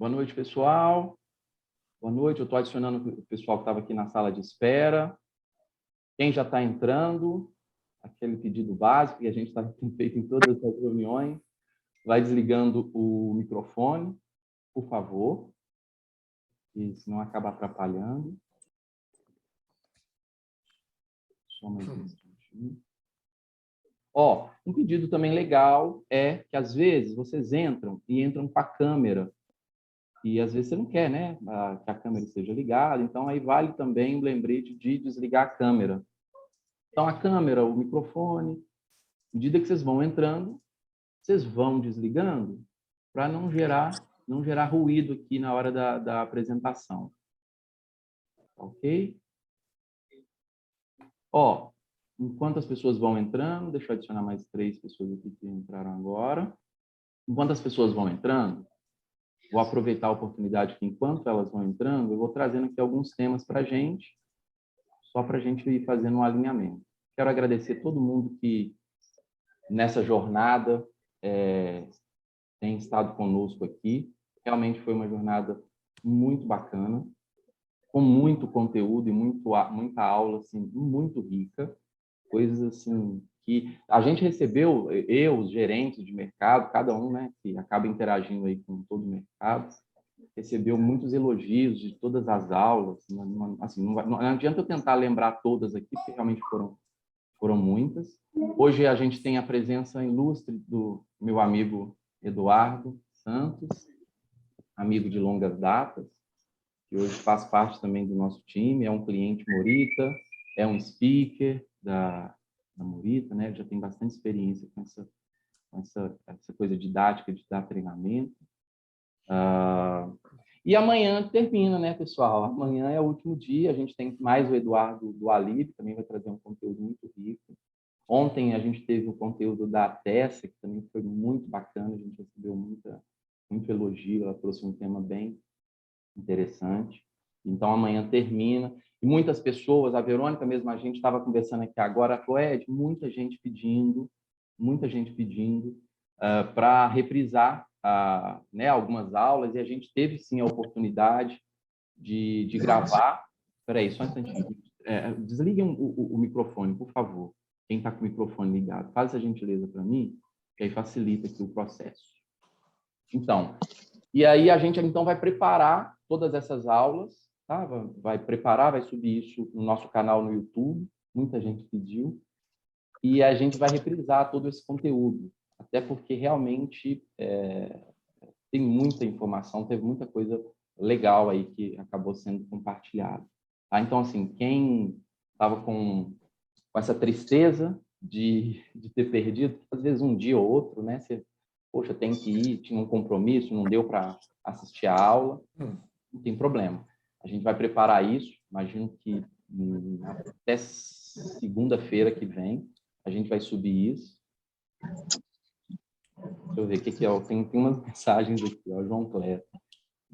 Boa noite, pessoal. Boa noite. Eu estou adicionando o pessoal que estava aqui na sala de espera. Quem já está entrando, aquele pedido básico que a gente está feito em todas as reuniões, vai desligando o microfone, por favor, que senão acaba atrapalhando. Só mais um instantinho. Um pedido também legal é que, às vezes, vocês entram com a câmera. E, às vezes, você não quer, né, que a câmera esteja ligada. Então, aí vale também o lembrete de desligar a câmera. Então, a câmera, o microfone, à medida que vocês vão entrando, vocês vão desligando para não gerar ruído aqui na hora da apresentação. Ok? Enquanto as pessoas vão entrando, deixa eu adicionar mais 3 pessoas aqui que entraram agora. Enquanto as pessoas vão entrando, vou aproveitar a oportunidade que, enquanto elas vão entrando, eu vou trazendo aqui alguns temas para a gente, só para a gente ir fazendo um alinhamento. Quero agradecer todo mundo que, nessa jornada, tem estado conosco aqui. Realmente foi uma jornada muito bacana, com muito conteúdo e muita aula assim, muito rica. Coisas assim que a gente recebeu, os gerentes de mercado, cada um, né, que acaba interagindo aí com todo o mercado, recebeu muitos elogios de todas as aulas. Assim, não adianta eu tentar lembrar todas aqui, porque realmente foram muitas. Hoje a gente tem a presença ilustre do meu amigo Eduardo Santos, amigo de longas datas, que hoje faz parte também do nosso time, é um cliente Morita, é um speaker da Morita, né? Ele já tem bastante experiência com essa coisa didática de dar treinamento. E amanhã termina, né, pessoal? Amanhã é o último dia, a gente tem mais o Eduardo do Alib, também vai trazer um conteúdo muito rico. Ontem a gente teve o conteúdo da Tessa, que também foi muito bacana, a gente recebeu muito elogio, ela trouxe um tema bem interessante. Então, amanhã termina. E muitas pessoas, a Verônica mesmo, a gente estava conversando aqui agora, falou, muita gente pedindo para reprisar né, algumas aulas, e a gente teve, sim, a oportunidade de gravar. Espera aí, só um instantinho. Desliguem o microfone, por favor. Quem está com o microfone ligado, faz essa gentileza para mim, que aí facilita aqui o processo. Então, e aí a gente então vai preparar todas essas aulas, tá? Vai preparar, vai subir isso no nosso canal no YouTube, muita gente pediu, e a gente vai reprisar todo esse conteúdo, até porque realmente tem muita informação, teve muita coisa legal aí que acabou sendo compartilhada. Tá? Então, assim, quem estava com essa tristeza de ter perdido, às vezes um dia ou outro, né? Você, poxa, tem que ir, tinha um compromisso, não deu para assistir a aula, não tem problema. A gente vai preparar isso, imagino que até segunda-feira que vem a gente vai subir isso. Deixa eu ver o que é. Tem umas mensagens aqui, ó, João Cleto.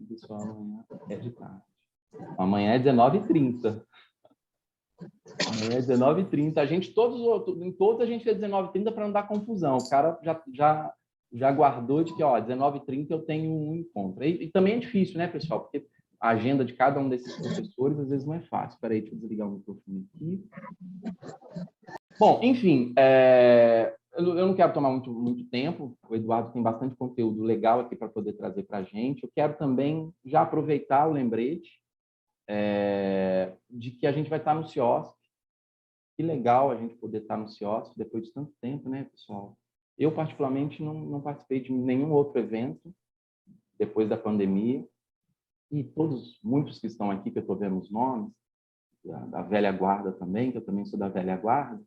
Pessoal, amanhã é de tarde. Amanhã é 19h30. Amanhã é 19h30. A gente, em todos a gente é 19h30 para não dar confusão. O cara já guardou de que, 19h30 eu tenho um encontro. E também é difícil, né, pessoal? Porque a agenda de cada um desses professores às vezes não é fácil. Espera aí, deixa eu desligar o microfone aqui. Bom, enfim, eu não quero tomar muito tempo. O Eduardo tem bastante conteúdo legal aqui para poder trazer para a gente. Eu quero também já aproveitar o lembrete de que a gente vai estar no CIOSP. Que legal a gente poder estar no CIOSP depois de tanto tempo, né, pessoal? Eu, particularmente, não participei de nenhum outro evento depois da pandemia. E muitos que estão aqui, que eu estou vendo os nomes, da velha guarda também, que eu também sou da velha guarda,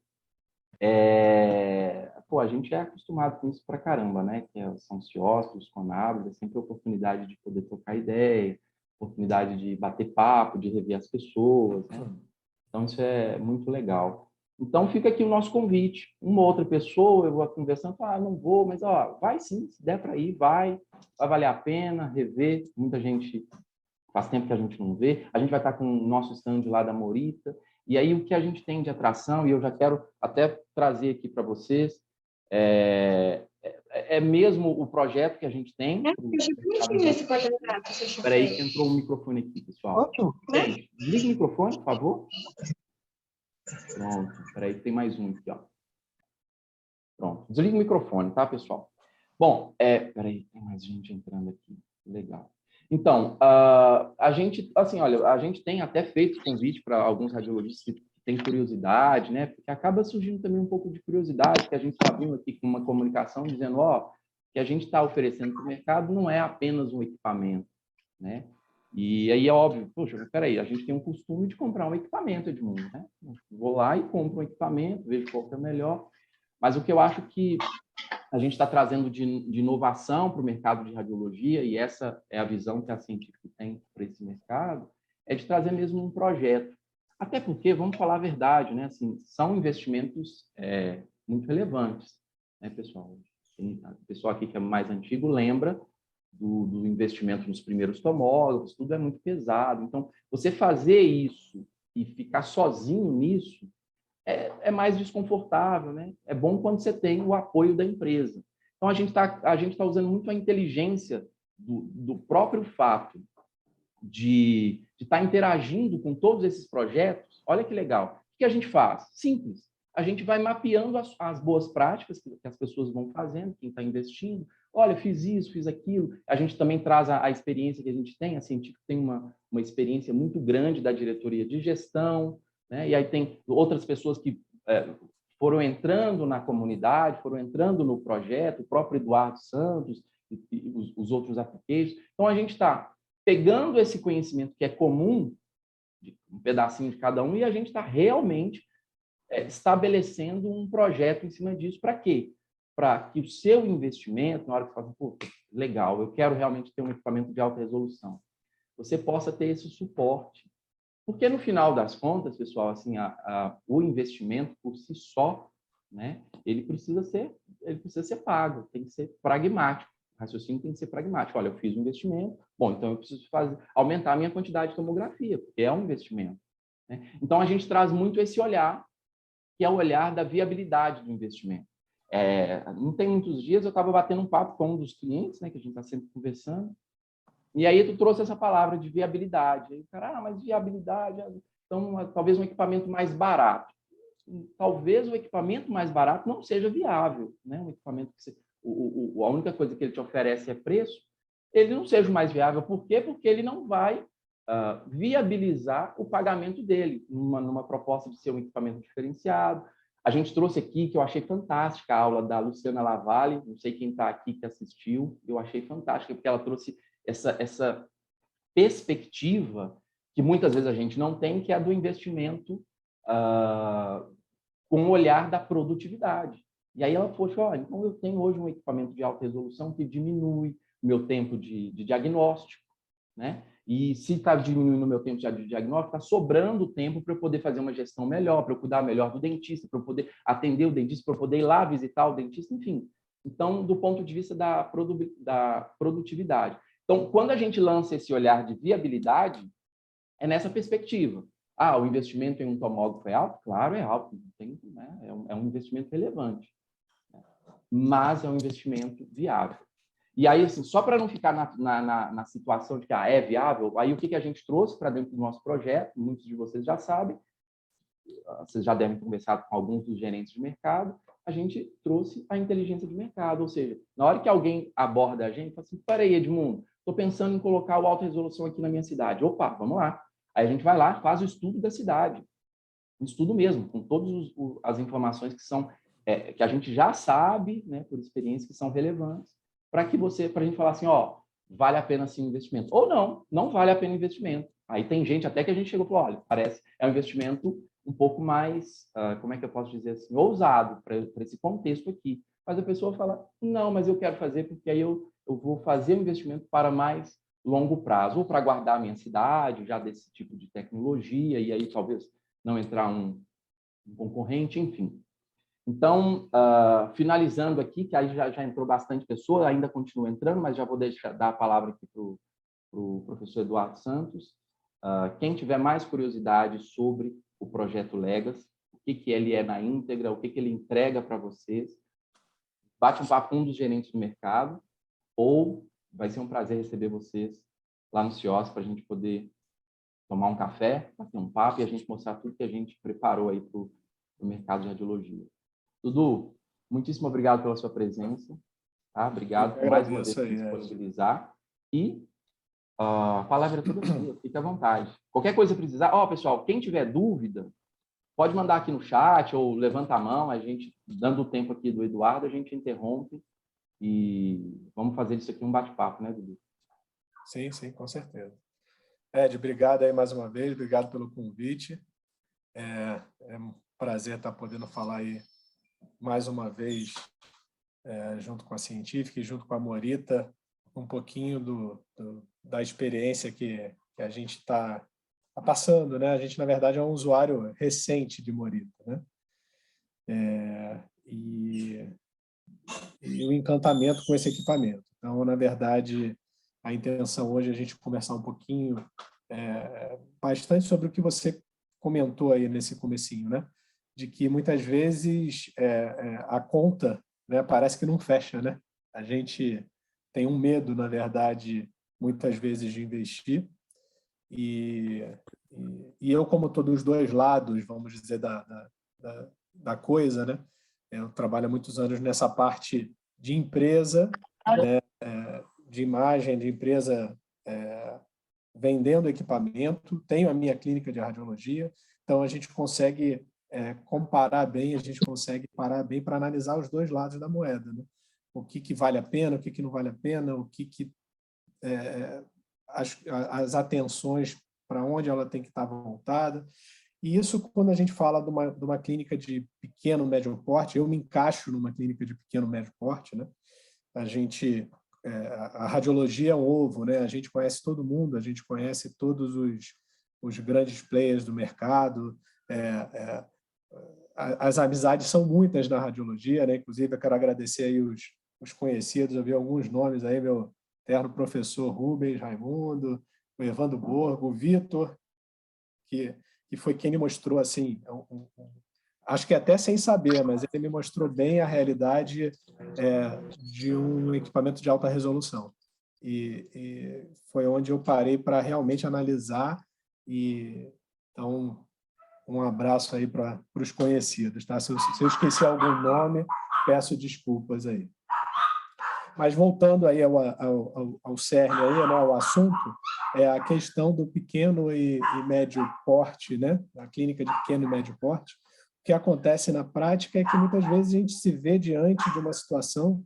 a gente é acostumado com isso pra caramba, né? Que são CIOSP, os CONABs, é sempre a oportunidade de poder trocar ideia, oportunidade de bater papo, de rever as pessoas, né? Então, isso é muito legal. Então, fica aqui o nosso convite. Uma outra pessoa, eu vou conversando, não vou, mas vai sim, se der para ir, vai valer a pena rever. Muita gente, faz tempo que a gente não vê. A gente vai estar com o nosso stand lá da Morita. E aí, o que a gente tem de atração, e eu já quero até trazer aqui para vocês, é mesmo o projeto que a gente tem. Espera aí que entrou um microfone aqui, pessoal. Gente, desliga o microfone, por favor. Pronto, espera aí, tem mais um aqui, ó. Pronto, desliga o microfone, tá, pessoal? Bom, espera aí, tem mais gente entrando aqui. Legal. Então, a gente, assim, olha, a gente tem até feito convite para alguns radiologistas que têm curiosidade, né? Porque acaba surgindo também um pouco de curiosidade, que a gente está vindo aqui com uma comunicação dizendo, ó, que a gente está oferecendo para o mercado não é apenas um equipamento, né? E aí é óbvio, poxa, mas peraí, a gente tem um costume de comprar um equipamento, Edmundo, né? Vou lá e compro um equipamento, vejo qual que é o melhor. Mas o que eu acho que a gente está trazendo de inovação para o mercado de radiologia, e essa é a visão que a Científico tem para esse mercado, é de trazer mesmo um projeto. Até porque, vamos falar a verdade, né? Assim, são investimentos muito relevantes, né, pessoal? O pessoal aqui que é mais antigo lembra do investimento nos primeiros tomógrafos, tudo é muito pesado. Então, você fazer isso e ficar sozinho nisso, é mais desconfortável, né? É bom quando você tem o apoio da empresa. Então, a gente tá usando muito a inteligência do próprio fato de estar interagindo com todos esses projetos. Olha que legal. O que a gente faz? Simples. A gente vai mapeando as boas práticas que as pessoas vão fazendo, quem está investindo. Olha, fiz isso, fiz aquilo. A gente também traz a experiência que a gente tem. A Científico tem uma experiência muito grande da diretoria de gestão, né? E aí tem outras pessoas que foram entrando na comunidade, foram entrando no projeto, o próprio Eduardo Santos e os outros applications. Então, a gente está pegando esse conhecimento que é comum, um pedacinho de cada um, e a gente está realmente estabelecendo um projeto em cima disso. Para quê? Para que o seu investimento, na hora que você fala, pô, legal, eu quero realmente ter um equipamento de alta resolução, você possa ter esse suporte. Porque, no final das contas, pessoal, assim, o investimento por si só, né, ele precisa ser pago, tem que ser pragmático. O raciocínio tem que ser pragmático. Olha, eu fiz um investimento, bom, então eu preciso aumentar a minha quantidade de tomografia, porque é um investimento, né? Então, a gente traz muito esse olhar, que é o olhar da viabilidade do investimento. Não tem muitos dias, eu estava batendo um papo com um dos clientes, né, que a gente está sempre conversando, e aí tu trouxe essa palavra de viabilidade. Aí o cara, mas viabilidade, então talvez um equipamento mais barato. Talvez o equipamento mais barato não seja viável, né? Um equipamento que a única coisa que ele te oferece é preço, ele não seja o mais viável. Por quê? Porque ele não vai viabilizar o pagamento dele numa proposta de ser um equipamento diferenciado. A gente trouxe aqui, que eu achei fantástica, a aula da Luciana Lavalle, não sei quem está aqui que assistiu, eu achei fantástica, porque ela trouxe essa perspectiva que muitas vezes a gente não tem, que é a do investimento com o olhar da produtividade. E aí ela falou, olha, então eu tenho hoje um equipamento de alta resolução que diminui o meu tempo de diagnóstico, né? E se está diminuindo o meu tempo de diagnóstico, está sobrando tempo para eu poder fazer uma gestão melhor, para eu cuidar melhor do dentista, para eu poder atender o dentista, para eu poder ir lá visitar o dentista, enfim. Então, do ponto de vista da produtividade. Então, quando a gente lança esse olhar de viabilidade, é nessa perspectiva. O investimento em um tomógrafo é alto? Claro, é alto. Né? É um investimento relevante. Mas é um investimento viável. E aí, assim, só para não ficar na situação de que é viável, aí o que a gente trouxe para dentro do nosso projeto, muitos de vocês já sabem, vocês já devem ter conversado com alguns dos gerentes de mercado, a gente trouxe a inteligência de mercado, ou seja, na hora que alguém aborda a gente, fala assim, peraí, Edmundo, estou pensando em colocar o alta resolução aqui na minha cidade. Opa, vamos lá. Aí a gente vai lá, faz o estudo da cidade, um estudo mesmo, com todas as informações que são que a gente já sabe, né, por experiência, que são relevantes, para a gente falar assim, vale a pena sim o investimento. Ou não vale a pena o investimento. Aí tem gente até que a gente chegou e falou, olha, parece é um investimento um pouco mais, como é que eu posso dizer assim, ousado para esse contexto aqui. Mas a pessoa fala, não, mas eu quero fazer porque aí eu vou fazer um investimento para mais longo prazo, ou para guardar a minha cidade, já desse tipo de tecnologia, e aí talvez não entrar um concorrente, enfim. Então, finalizando aqui, que aí já entrou bastante pessoa, ainda continua entrando, mas já vou dar a palavra aqui para o professor Eduardo Santos. Quem tiver mais curiosidade sobre o projeto Legas, o que ele é na íntegra, o que ele entrega para vocês, bate um papo com um dos gerentes do mercado, ou vai ser um prazer receber vocês lá no CIOS para a gente poder tomar um café, bater um papo e a gente mostrar tudo que a gente preparou aí para o mercado de radiologia. Dudu, muitíssimo obrigado pela sua presença. Tá? Obrigado por mais uma vez se disponibilizar. E a palavra é toda sua, fique à vontade. Qualquer coisa precisar, pessoal, quem tiver dúvida, pode mandar aqui no chat ou levanta a mão, a gente, dando o tempo aqui do Eduardo, a gente interrompe e vamos fazer isso aqui um bate-papo, né, Dudu? Sim, sim, com certeza. Ed, obrigado aí mais uma vez, obrigado pelo convite. É um prazer estar podendo falar aí mais uma vez, junto com a Científica e junto com a Morita, um pouquinho da experiência que a gente está passando, né? A gente, na verdade, é um usuário recente de Morita, né? E o encantamento com esse equipamento. Então, na verdade, a intenção hoje é a gente conversar um pouquinho, bastante sobre o que você comentou aí nesse comecinho, né? De que muitas vezes a conta, né, parece que não fecha, né? A gente tem um medo, na verdade, muitas vezes de investir e eu, como estou dos dois lados, vamos dizer, da coisa, né? Eu trabalho há muitos anos nessa parte de empresa, né? De imagem, de empresa vendendo equipamento, tenho a minha clínica de radiologia, então a gente consegue comparar bem, a gente consegue parar bem para analisar os dois lados da moeda, né? O que vale a pena, o que não vale a pena, o que as atenções para onde ela tem que estar voltada. E isso, quando a gente fala de uma clínica de pequeno, médio porte, eu me encaixo numa clínica de pequeno, médio porte, né? A radiologia é um ovo, né? A gente conhece todo mundo, a gente conhece todos os grandes players do mercado, as amizades são muitas na radiologia, né? Inclusive, eu quero agradecer aí os conhecidos, eu vi alguns nomes aí, meu eterno professor Rubens Raimundo, o Evandro Borgo, o Vitor, que foi quem me mostrou, assim, acho que até sem saber, mas ele me mostrou bem a realidade de um equipamento de alta resolução. E foi onde eu parei para realmente analisar. Então, um abraço aí para os conhecidos. Tá? Se eu esqueci algum nome, peço desculpas aí. Mas voltando aí ao cerne, aí, né, ao assunto, é a questão do pequeno e médio porte, né? A clínica de pequeno e médio porte. O que acontece na prática é que muitas vezes a gente se vê diante de uma situação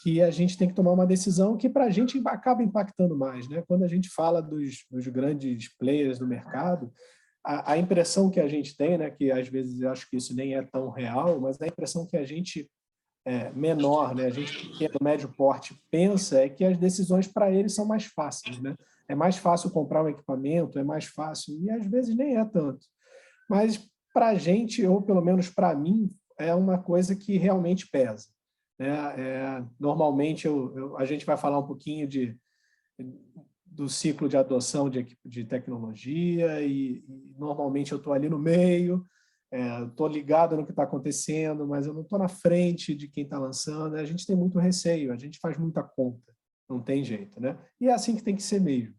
que a gente tem que tomar uma decisão que para a gente acaba impactando mais, né? Quando a gente fala dos grandes players do mercado, a impressão que a gente tem, né, que às vezes eu acho que isso nem é tão real, mas a impressão que a gente menor, né, a gente pequeno, médio porte pensa é que as decisões para eles são mais fáceis, né? É mais fácil comprar um equipamento, é mais fácil, e às vezes nem é tanto. Mas para a gente, ou pelo menos para mim, é uma coisa que realmente pesa, né? Normalmente a gente vai falar um pouquinho do ciclo de adoção de tecnologia e normalmente eu estou ali no meio, estou ligado no que está acontecendo, mas eu não estou na frente de quem está lançando. A gente tem muito receio, a gente faz muita conta, não tem jeito, né? E é assim que tem que ser mesmo.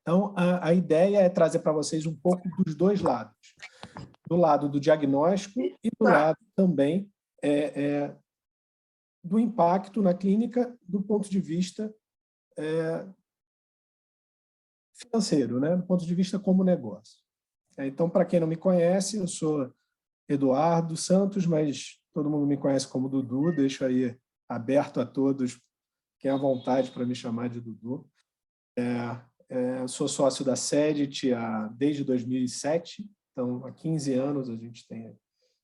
Então, a ideia é trazer para vocês um pouco dos dois lados. Do lado do diagnóstico e do lado também do impacto na clínica do ponto de vista financeiro, né? Do ponto de vista como negócio. Então, para quem não me conhece, eu sou Eduardo Santos, mas todo mundo me conhece como Dudu, deixo aí aberto a todos, quem à vontade para me chamar de Dudu. Sou sócio da Sedit desde 2007, então há 15 anos a gente tem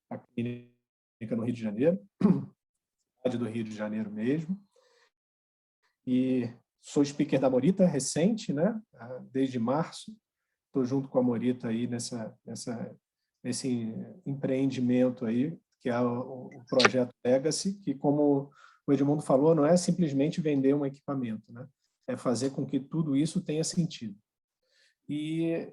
a clínica no Rio de Janeiro, cidade do Rio de Janeiro mesmo, e sou speaker da Morita recente, né? Desde março, estou junto com a Morita aí nesse empreendimento aí, que é o projeto Legacy, que, como o Edmundo falou, não é simplesmente vender um equipamento, né? É fazer com que tudo isso tenha sentido. E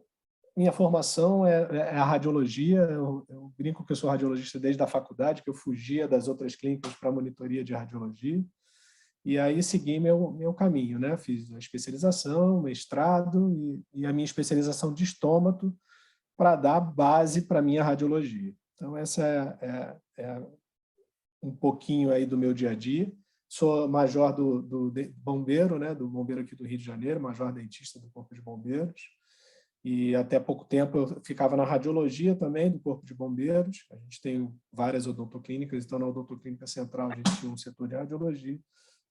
minha formação é a radiologia. Eu brinco que eu sou radiologista desde a faculdade, que eu fugia das outras clínicas para monitoria de radiologia. E aí segui meu caminho, né? Fiz a especialização, mestrado e a minha especialização de estômato para dar base para a minha radiologia. Então, essa é um pouquinho aí do meu dia a dia. Sou major do bombeiro, né? Do bombeiro aqui do Rio de Janeiro, major dentista do Corpo de Bombeiros. E até pouco tempo eu ficava na radiologia também do Corpo de Bombeiros. A gente tem várias odontoclínicas, então na odontoclínica central a gente tinha um setor de radiologia,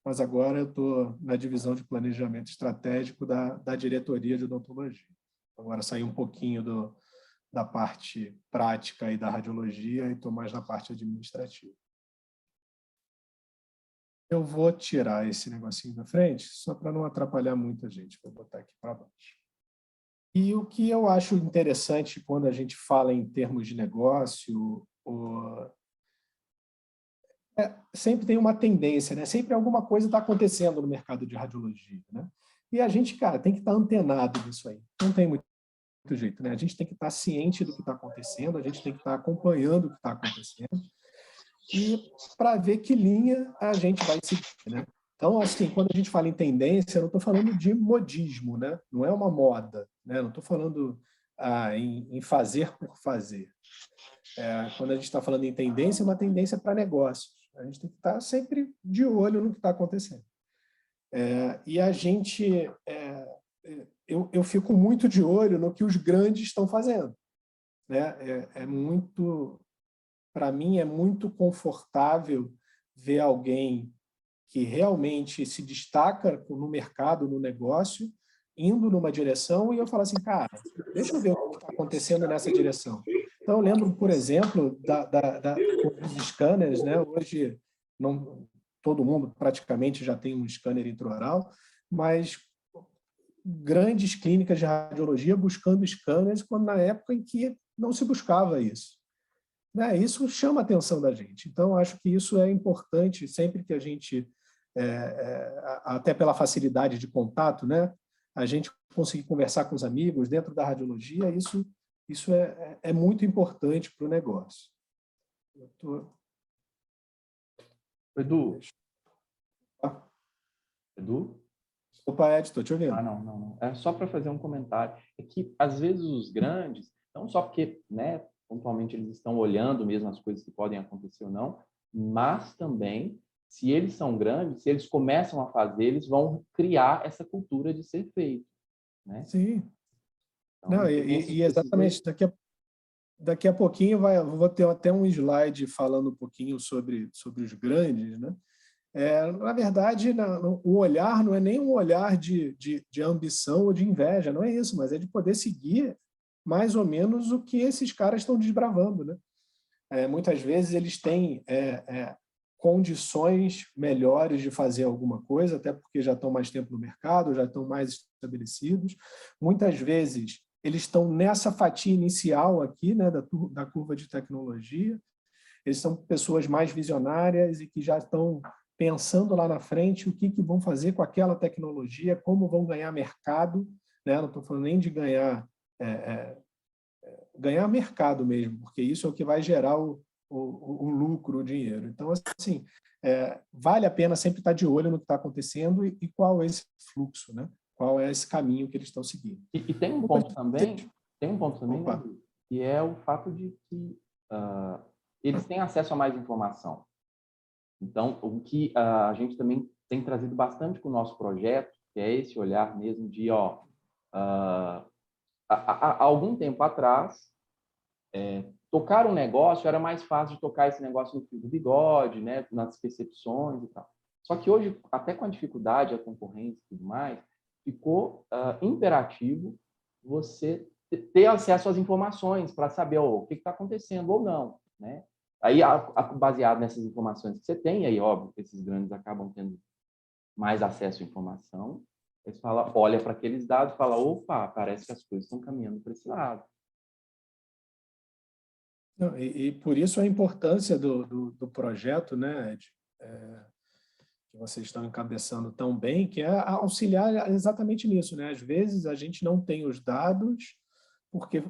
mas agora eu estou na divisão de planejamento estratégico da diretoria de odontologia. Agora saí um pouquinho da parte prática e da radiologia e estou mais na parte administrativa. Eu vou tirar esse negocinho da frente, só para não atrapalhar muita gente. Vou botar aqui para baixo. E o que eu acho interessante quando a gente fala em termos de negócio, sempre tem uma tendência, né? Sempre alguma coisa está acontecendo no mercado de radiologia, né? E a gente, cara, tem que estar antenado nisso aí. Não tem muito jeito, né? A gente tem que estar ciente do que está acontecendo, a gente tem que estar acompanhando o que está acontecendo e para ver que linha a gente vai seguir, né? Então, assim, quando a gente fala em tendência, eu não estou falando de modismo, né? Não é uma moda, né? Não estou falando em fazer por fazer. Quando a gente está falando em tendência, é uma tendência para negócios. A gente tem que estar sempre de olho no que está acontecendo. E a gente... eu fico muito de olho no que os grandes estão fazendo, né? Para mim, é muito confortável ver alguém que realmente se destaca no mercado, no negócio, indo numa direção, e eu falo assim, cara, deixa eu ver o que está acontecendo nessa direção. Então, eu lembro, por exemplo, dos scanners, né? Hoje, todo mundo praticamente já tem um scanner intraoral, mas grandes clínicas de radiologia buscando scanners, quando na época em que não se buscava isso. Isso chama a atenção da gente. Então, acho que isso é importante, sempre que a gente, até pela facilidade de contato, né, a gente conseguir conversar com os amigos dentro da radiologia, isso é muito importante para o negócio. Edu? Edu? Opa, Ed, estou te ouvindo. Não. É só para fazer um comentário. É que, às vezes, os grandes, não só porque, né, pontualmente eles estão olhando mesmo as coisas que podem acontecer ou não, mas também, se eles são grandes, se eles começam a fazer, eles vão criar essa cultura de ser feito, né? Sim. Então, não, e exatamente, daqui a pouquinho vou ter até um slide falando um pouquinho sobre os grandes, né? Na verdade, o olhar não é nem um olhar de ambição ou de inveja, não é isso, mas é de poder seguir mais ou menos o que esses caras estão desbravando, né? Muitas vezes eles têm condições melhores de fazer alguma coisa, até porque já estão mais tempo no mercado, já estão mais estabelecidos. Muitas vezes eles estão nessa fatia inicial aqui, né, da curva de tecnologia. Eles são pessoas mais visionárias e que já estão pensando lá na frente o que vão fazer com aquela tecnologia, como vão ganhar mercado, né? Não estou falando nem de ganhar mercado mesmo, porque isso é o que vai gerar o lucro, o dinheiro. Então, assim, vale a pena sempre estar de olho no que está acontecendo e qual é esse fluxo, né? Qual é esse caminho que eles estão seguindo. E tem um ponto também, né, que é o fato de que eles têm acesso a mais informação. Então, o que a gente também tem trazido bastante com o nosso projeto, que é esse olhar mesmo de, há algum tempo atrás, tocar um negócio era mais fácil de tocar esse negócio no fio do bigode, né, nas percepções e tal. Só que hoje, até com a dificuldade, a concorrência e tudo mais, ficou imperativo você ter acesso às informações para saber o que está acontecendo ou não, né? Aí, baseado nessas informações que você tem, aí, óbvio, esses grandes acabam tendo mais acesso à informação, eles falam, olha para aqueles dados e fala, opa, parece que as coisas estão caminhando para esse lado. Não, e por isso a importância do projeto, né, Ed, que vocês estão encabeçando tão bem, que é auxiliar exatamente nisso, né? Às vezes a gente não tem os dados, porque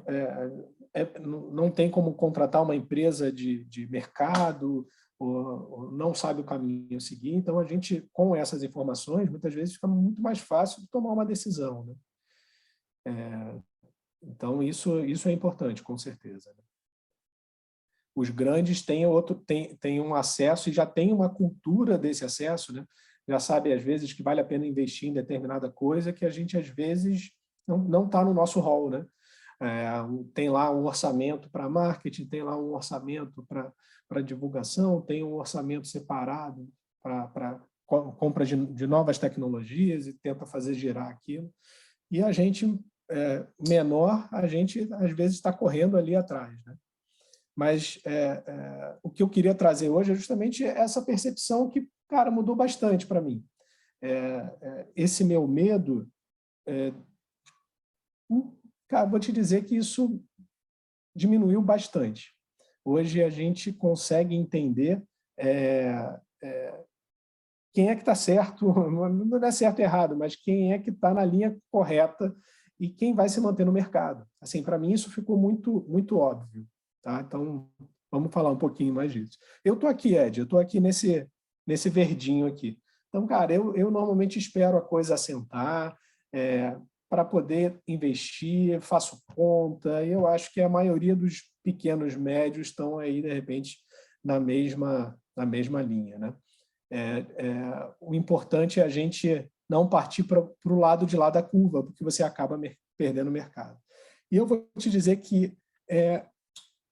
não tem como contratar uma empresa de mercado, ou não sabe o caminho a seguir. Então, a gente, com essas informações, muitas vezes fica muito mais fácil de tomar uma decisão, né? Então, isso é importante, com certeza. Os grandes têm um acesso e já têm uma cultura desse acesso, né? Já sabe, às vezes, que vale a pena investir em determinada coisa que a gente, às vezes, não está no nosso rol, né? Tem lá um orçamento para marketing, tem lá um orçamento para divulgação, tem um orçamento separado para compra de novas tecnologias e tenta fazer girar aquilo. E a gente, menor, a gente, às vezes, está correndo ali atrás, né? Mas o que eu queria trazer hoje é justamente essa percepção que, cara, mudou bastante para mim. Esse meu medo, cara, vou te dizer que isso diminuiu bastante. Hoje a gente consegue entender quem é que está certo, não é certo e errado, mas quem é que está na linha correta e quem vai se manter no mercado. Assim, para mim isso ficou muito, muito óbvio. Tá? Então, vamos falar um pouquinho mais disso. Eu estou aqui, Ed, eu estou aqui nesse verdinho aqui. Então, cara, eu normalmente espero a coisa assentar para poder investir, faço conta, e eu acho que a maioria dos pequenos médios estão aí, de repente, na mesma linha, né? O importante é a gente não partir para o lado de lá da curva, porque você acaba perdendo o mercado. E eu vou te dizer que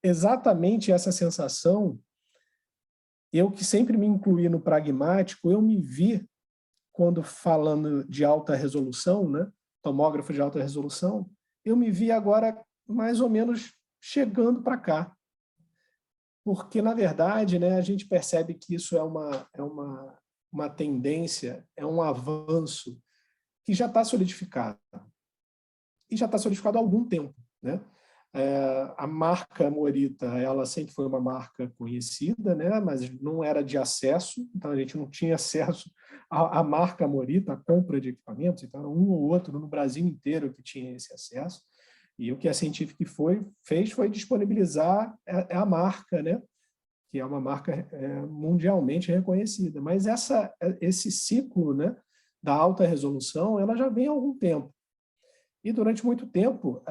exatamente essa sensação, eu que sempre me incluí no pragmático, eu me vi quando falando de alta resolução, né, tomógrafo de alta resolução, eu me vi agora mais ou menos chegando para cá. Porque, na verdade, né, a gente percebe que isso é uma tendência, é um avanço que já está solidificado. E já está solidificado há algum tempo, né? A marca Morita, ela sempre foi uma marca conhecida, né? Mas não era de acesso, então a gente não tinha acesso à marca Morita, à compra de equipamentos, então era um ou outro no Brasil inteiro que tinha esse acesso. E o que a Scientific fez foi disponibilizar a marca, né? Que é uma marca mundialmente reconhecida. Mas esse ciclo, né, da alta resolução, ela já vem há algum tempo. E durante muito tempo,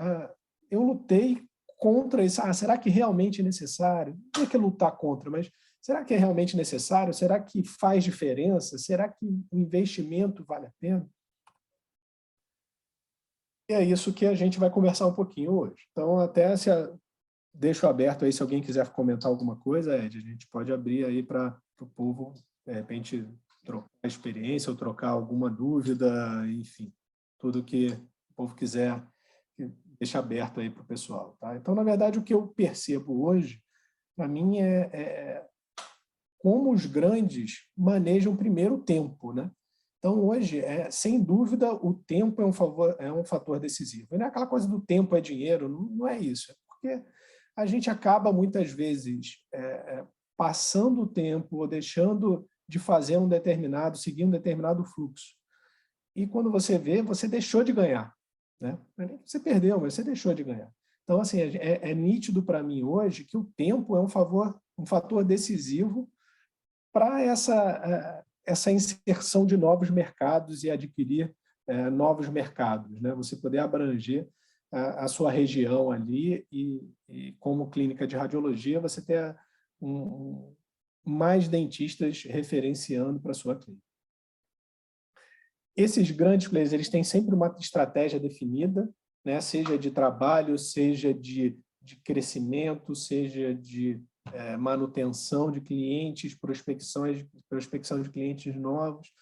eu lutei contra isso. Será que realmente é necessário? Não é que lutar contra, mas será que é realmente necessário? Será que faz diferença? Será que o investimento vale a pena? E é isso que a gente vai conversar um pouquinho hoje. Então, deixo aberto aí, se alguém quiser comentar alguma coisa, Ed, a gente pode abrir aí para o povo, de repente, trocar experiência ou trocar alguma dúvida, enfim, tudo que o povo quiser, deixa aberto aí para o pessoal. Tá? Então, na verdade, o que eu percebo hoje, para mim, como os grandes manejam primeiro o tempo, né? Então, hoje, sem dúvida, o tempo é um fator decisivo. E não é aquela coisa do tempo é dinheiro, não é isso. É porque a gente acaba, muitas vezes, passando o tempo ou deixando de fazer seguir um determinado fluxo. E quando você vê, você deixou de ganhar. Né? Você perdeu, mas você deixou de ganhar. Então, assim, é nítido para mim hoje que o tempo é um fator decisivo para essa inserção de novos mercados e adquirir novos mercados, né? Você poder abranger a sua região ali e como clínica de radiologia, você ter mais dentistas referenciando para a sua clínica. Esses grandes players, eles têm sempre uma estratégia definida, né? Seja de trabalho, seja de crescimento, seja de manutenção de clientes, prospecção de clientes novos.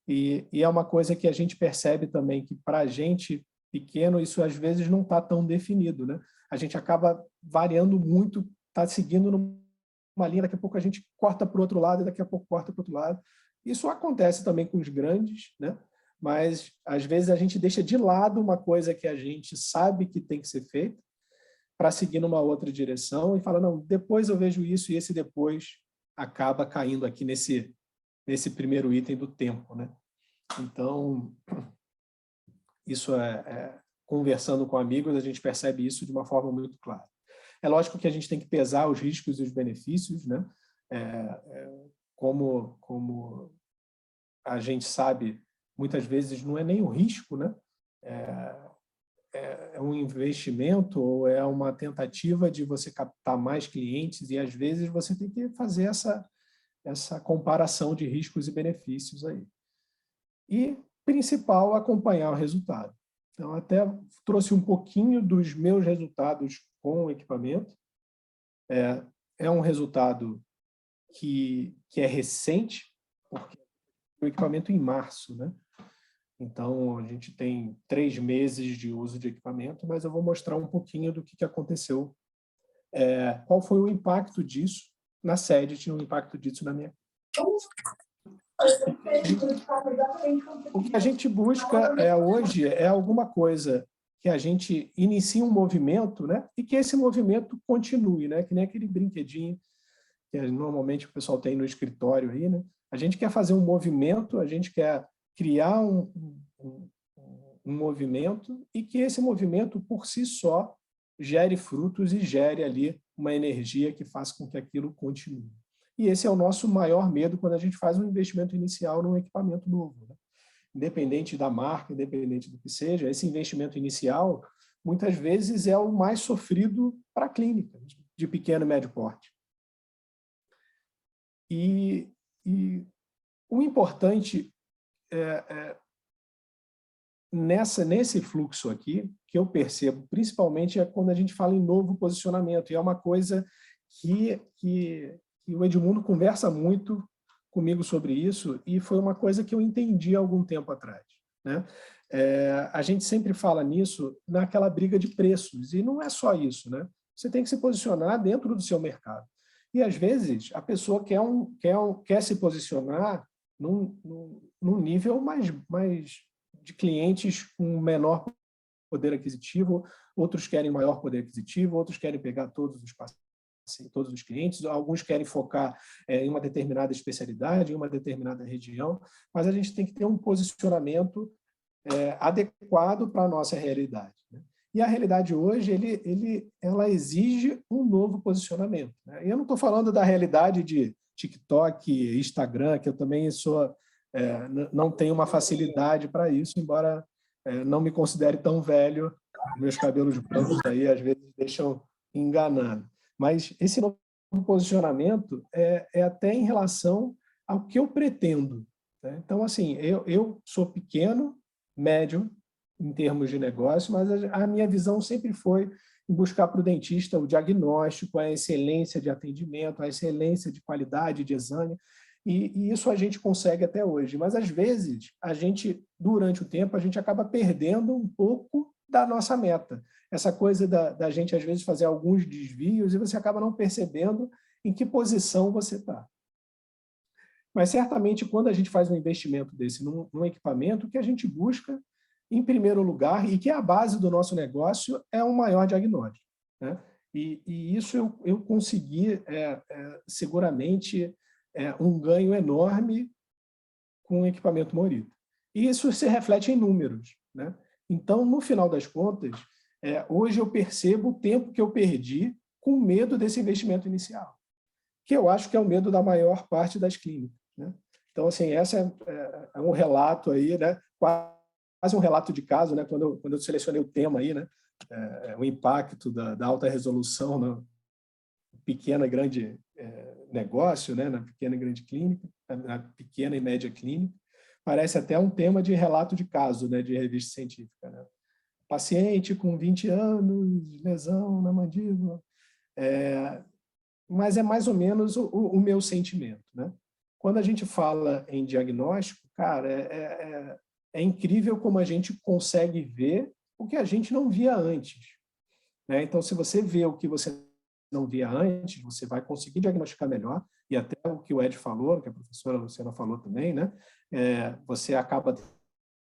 E é uma coisa que a gente percebe também que, para a gente pequeno, isso às vezes não está tão definido, né? A gente acaba variando muito, está seguindo numa linha, daqui a pouco a gente corta para o outro lado e daqui a pouco corta para o outro lado. Isso acontece também com os grandes, né? Mas às vezes a gente deixa de lado uma coisa que a gente sabe que tem que ser feita para seguir numa outra direção e fala, não, depois eu vejo isso, e esse depois acaba caindo aqui nesse primeiro item do tempo, né? Então, isso conversando com amigos, a gente percebe isso de uma forma muito clara. É lógico que a gente tem que pesar os riscos e os benefícios, né? Como a gente sabe, muitas vezes não é nem o risco, né? É um investimento ou é uma tentativa de você captar mais clientes e, às vezes, você tem que fazer essa comparação de riscos e benefícios aí. E, principal, acompanhar o resultado. Então, até trouxe um pouquinho dos meus resultados com o equipamento. É um resultado que é recente, porque o equipamento em março, né? Então, a gente tem 3 meses de uso de equipamento, mas eu vou mostrar um pouquinho do que aconteceu. Qual foi o impacto disso na sede, o impacto disso na minha... O que a gente busca hoje é alguma coisa que a gente inicie um movimento, né? E que esse movimento continue, né? Que nem aquele brinquedinho que normalmente o pessoal tem no escritório aí, né? A gente quer fazer um movimento, a gente quer criar um movimento e que esse movimento, por si só, gere frutos e gere ali uma energia que faça com que aquilo continue. E esse é o nosso maior medo quando a gente faz um investimento inicial num equipamento novo, né? Independente da marca, independente do que seja, esse investimento inicial, muitas vezes, é o mais sofrido para a clínica, de pequeno e médio porte. E o importante nesse fluxo aqui, que eu percebo, principalmente, é quando a gente fala em novo posicionamento, e é uma coisa que o Edmundo conversa muito comigo sobre isso, e foi uma coisa que eu entendi há algum tempo atrás, né? A gente sempre fala nisso naquela briga de preços, e não é só isso, né? Você tem que se posicionar dentro do seu mercado. E, às vezes, a pessoa quer se posicionar num nível mais de clientes com menor poder aquisitivo, outros querem maior poder aquisitivo, outros querem pegar todos os clientes, alguns querem focar em uma determinada especialidade, em uma determinada região, mas a gente tem que ter um posicionamento adequado para a nossa realidade, né? E a realidade hoje, ela exige um novo posicionamento, né? E eu não estou falando da realidade de TikTok, Instagram, que eu também não tenho uma facilidade para isso, embora não me considere tão velho, meus cabelos brancos aí às vezes deixam enganando. Mas esse novo posicionamento é até em relação ao que eu pretendo, né? Então, assim, eu sou pequeno, médio, em termos de negócio, mas a minha visão sempre foi em buscar para o dentista o diagnóstico, a excelência de atendimento, a excelência de qualidade de exame, e isso a gente consegue até hoje. Mas, às vezes, durante o tempo, a gente acaba perdendo um pouco da nossa meta. Essa coisa da gente, às vezes, fazer alguns desvios e você acaba não percebendo em que posição você está. Mas, certamente, quando a gente faz um investimento desse num equipamento, o que a gente busca, em primeiro lugar, e que é a base do nosso negócio, é um maior diagnóstico, né? E isso eu consegui, seguramente, um ganho enorme com o equipamento Morita. E isso se reflete em números, né? Então, no final das contas, hoje eu percebo o tempo que eu perdi com medo desse investimento inicial, que eu acho que é o medo da maior parte das clínicas, né? Então, assim, essa é um relato aí, né? Quase um relato de caso, né? Quando eu selecionei o tema aí, né? O impacto da alta resolução no pequeno e grande negócio, né? Na pequena e grande clínica, na pequena e média clínica, parece até um tema de relato de caso, né? De revista científica, né? Paciente com 20 anos, lesão na mandíbula, mas é mais ou menos o meu sentimento, né? Quando a gente fala em diagnóstico, cara, é incrível como a gente consegue ver o que a gente não via antes, né? Então, se você vê o que você não via antes, você vai conseguir diagnosticar melhor, e até o que o Ed falou, que a professora Luciana falou também, né? Você acaba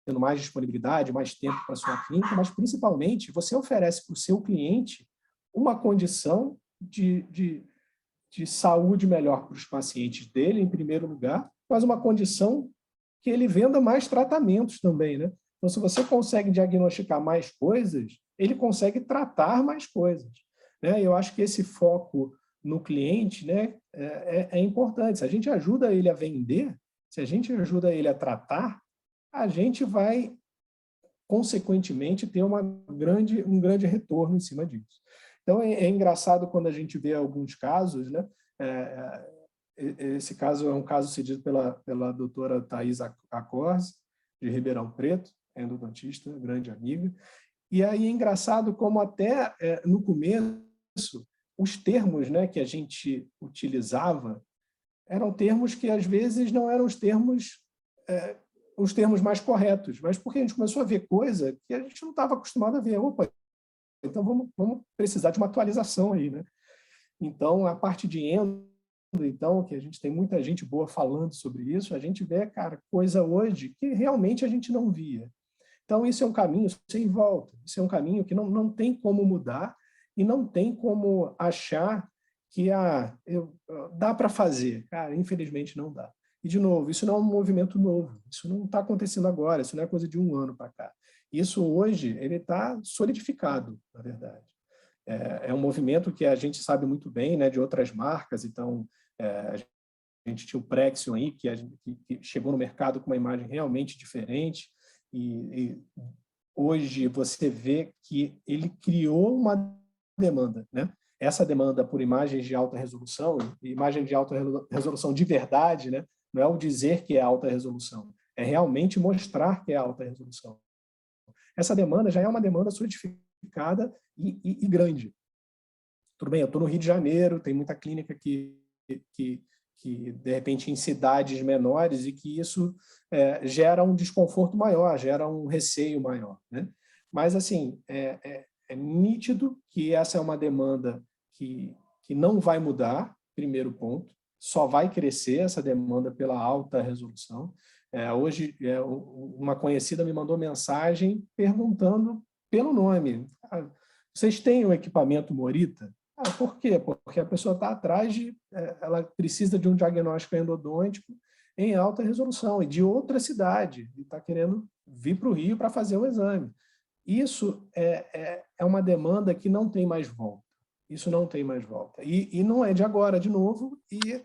tendo mais disponibilidade, mais tempo para a sua clínica, mas, principalmente, você oferece para o seu cliente uma condição de saúde melhor para os pacientes dele, em primeiro lugar, mas uma condição que ele venda mais tratamentos também, né? Então, se você consegue diagnosticar mais coisas, ele consegue tratar mais coisas, né? Eu acho que esse foco no cliente, né, é importante. Se a gente ajuda ele a vender, se a gente ajuda ele a tratar, a gente vai, consequentemente, ter um grande retorno em cima disso. Então, é engraçado quando a gente vê alguns casos, né? Esse caso é um caso cedido pela doutora Thais Acors, de Ribeirão Preto, endodontista, grande amiga. E aí é engraçado como até no começo, os termos, né, que a gente utilizava eram termos que às vezes não eram os termos mais corretos, mas porque a gente começou a ver coisa que a gente não estava acostumado a ver. Opa, então vamos precisar de uma atualização aí, né? Então, a parte de então, que a gente tem muita gente boa falando sobre isso, a gente vê, cara, coisa hoje que realmente a gente não via. Então, isso é um caminho sem volta, isso é um caminho que não tem como mudar e não tem como achar que dá para fazer. Cara, infelizmente não dá. E, de novo, isso não é um movimento novo, isso não está acontecendo agora, isso não é coisa de um ano para cá. Isso hoje, ele está solidificado, na verdade. É um movimento que a gente sabe muito bem, né, de outras marcas. Então, a gente tinha o Prexion aí, que chegou no mercado com uma imagem realmente diferente, e hoje você vê que ele criou uma demanda, né? Essa demanda por imagens de alta resolução, imagem de alta resolução de verdade, né? Não é o dizer que é alta resolução, é realmente mostrar que é alta resolução. Essa demanda já é uma demanda solidificada e grande. Tudo bem, eu estou no Rio de Janeiro, tem muita clínica que de repente, em cidades menores, e que isso gera um desconforto maior, gera um receio maior, né? Mas, assim, é nítido que essa é uma demanda que não vai mudar, primeiro ponto, só vai crescer essa demanda pela alta resolução. Hoje, uma conhecida me mandou mensagem perguntando pelo nome. Vocês têm o equipamento Morita? Por quê? Porque a pessoa está atrás ela precisa de um diagnóstico endodôntico em alta resolução e de outra cidade, e está querendo vir para o Rio para fazer o exame. Isso é uma demanda que não tem mais volta. Isso não tem mais volta. E não é de agora, de novo, e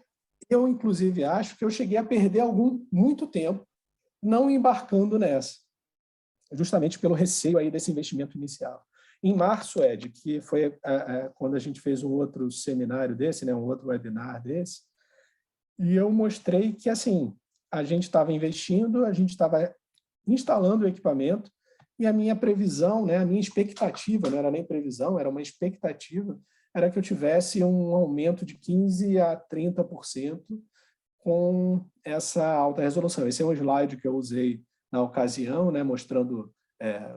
eu, inclusive, acho que eu cheguei a perder muito tempo não embarcando nessa, justamente pelo receio aí desse investimento inicial. Em março, Ed, que foi quando a gente fez um outro seminário desse, né, um outro webinar desse, e eu mostrei que, assim, a gente estava investindo, a gente estava instalando o equipamento, e a minha previsão, né, a minha expectativa, não era nem previsão, era uma expectativa, era que eu tivesse um aumento de 15% a 30% com essa alta resolução. Esse é um slide que eu usei na ocasião, né, mostrando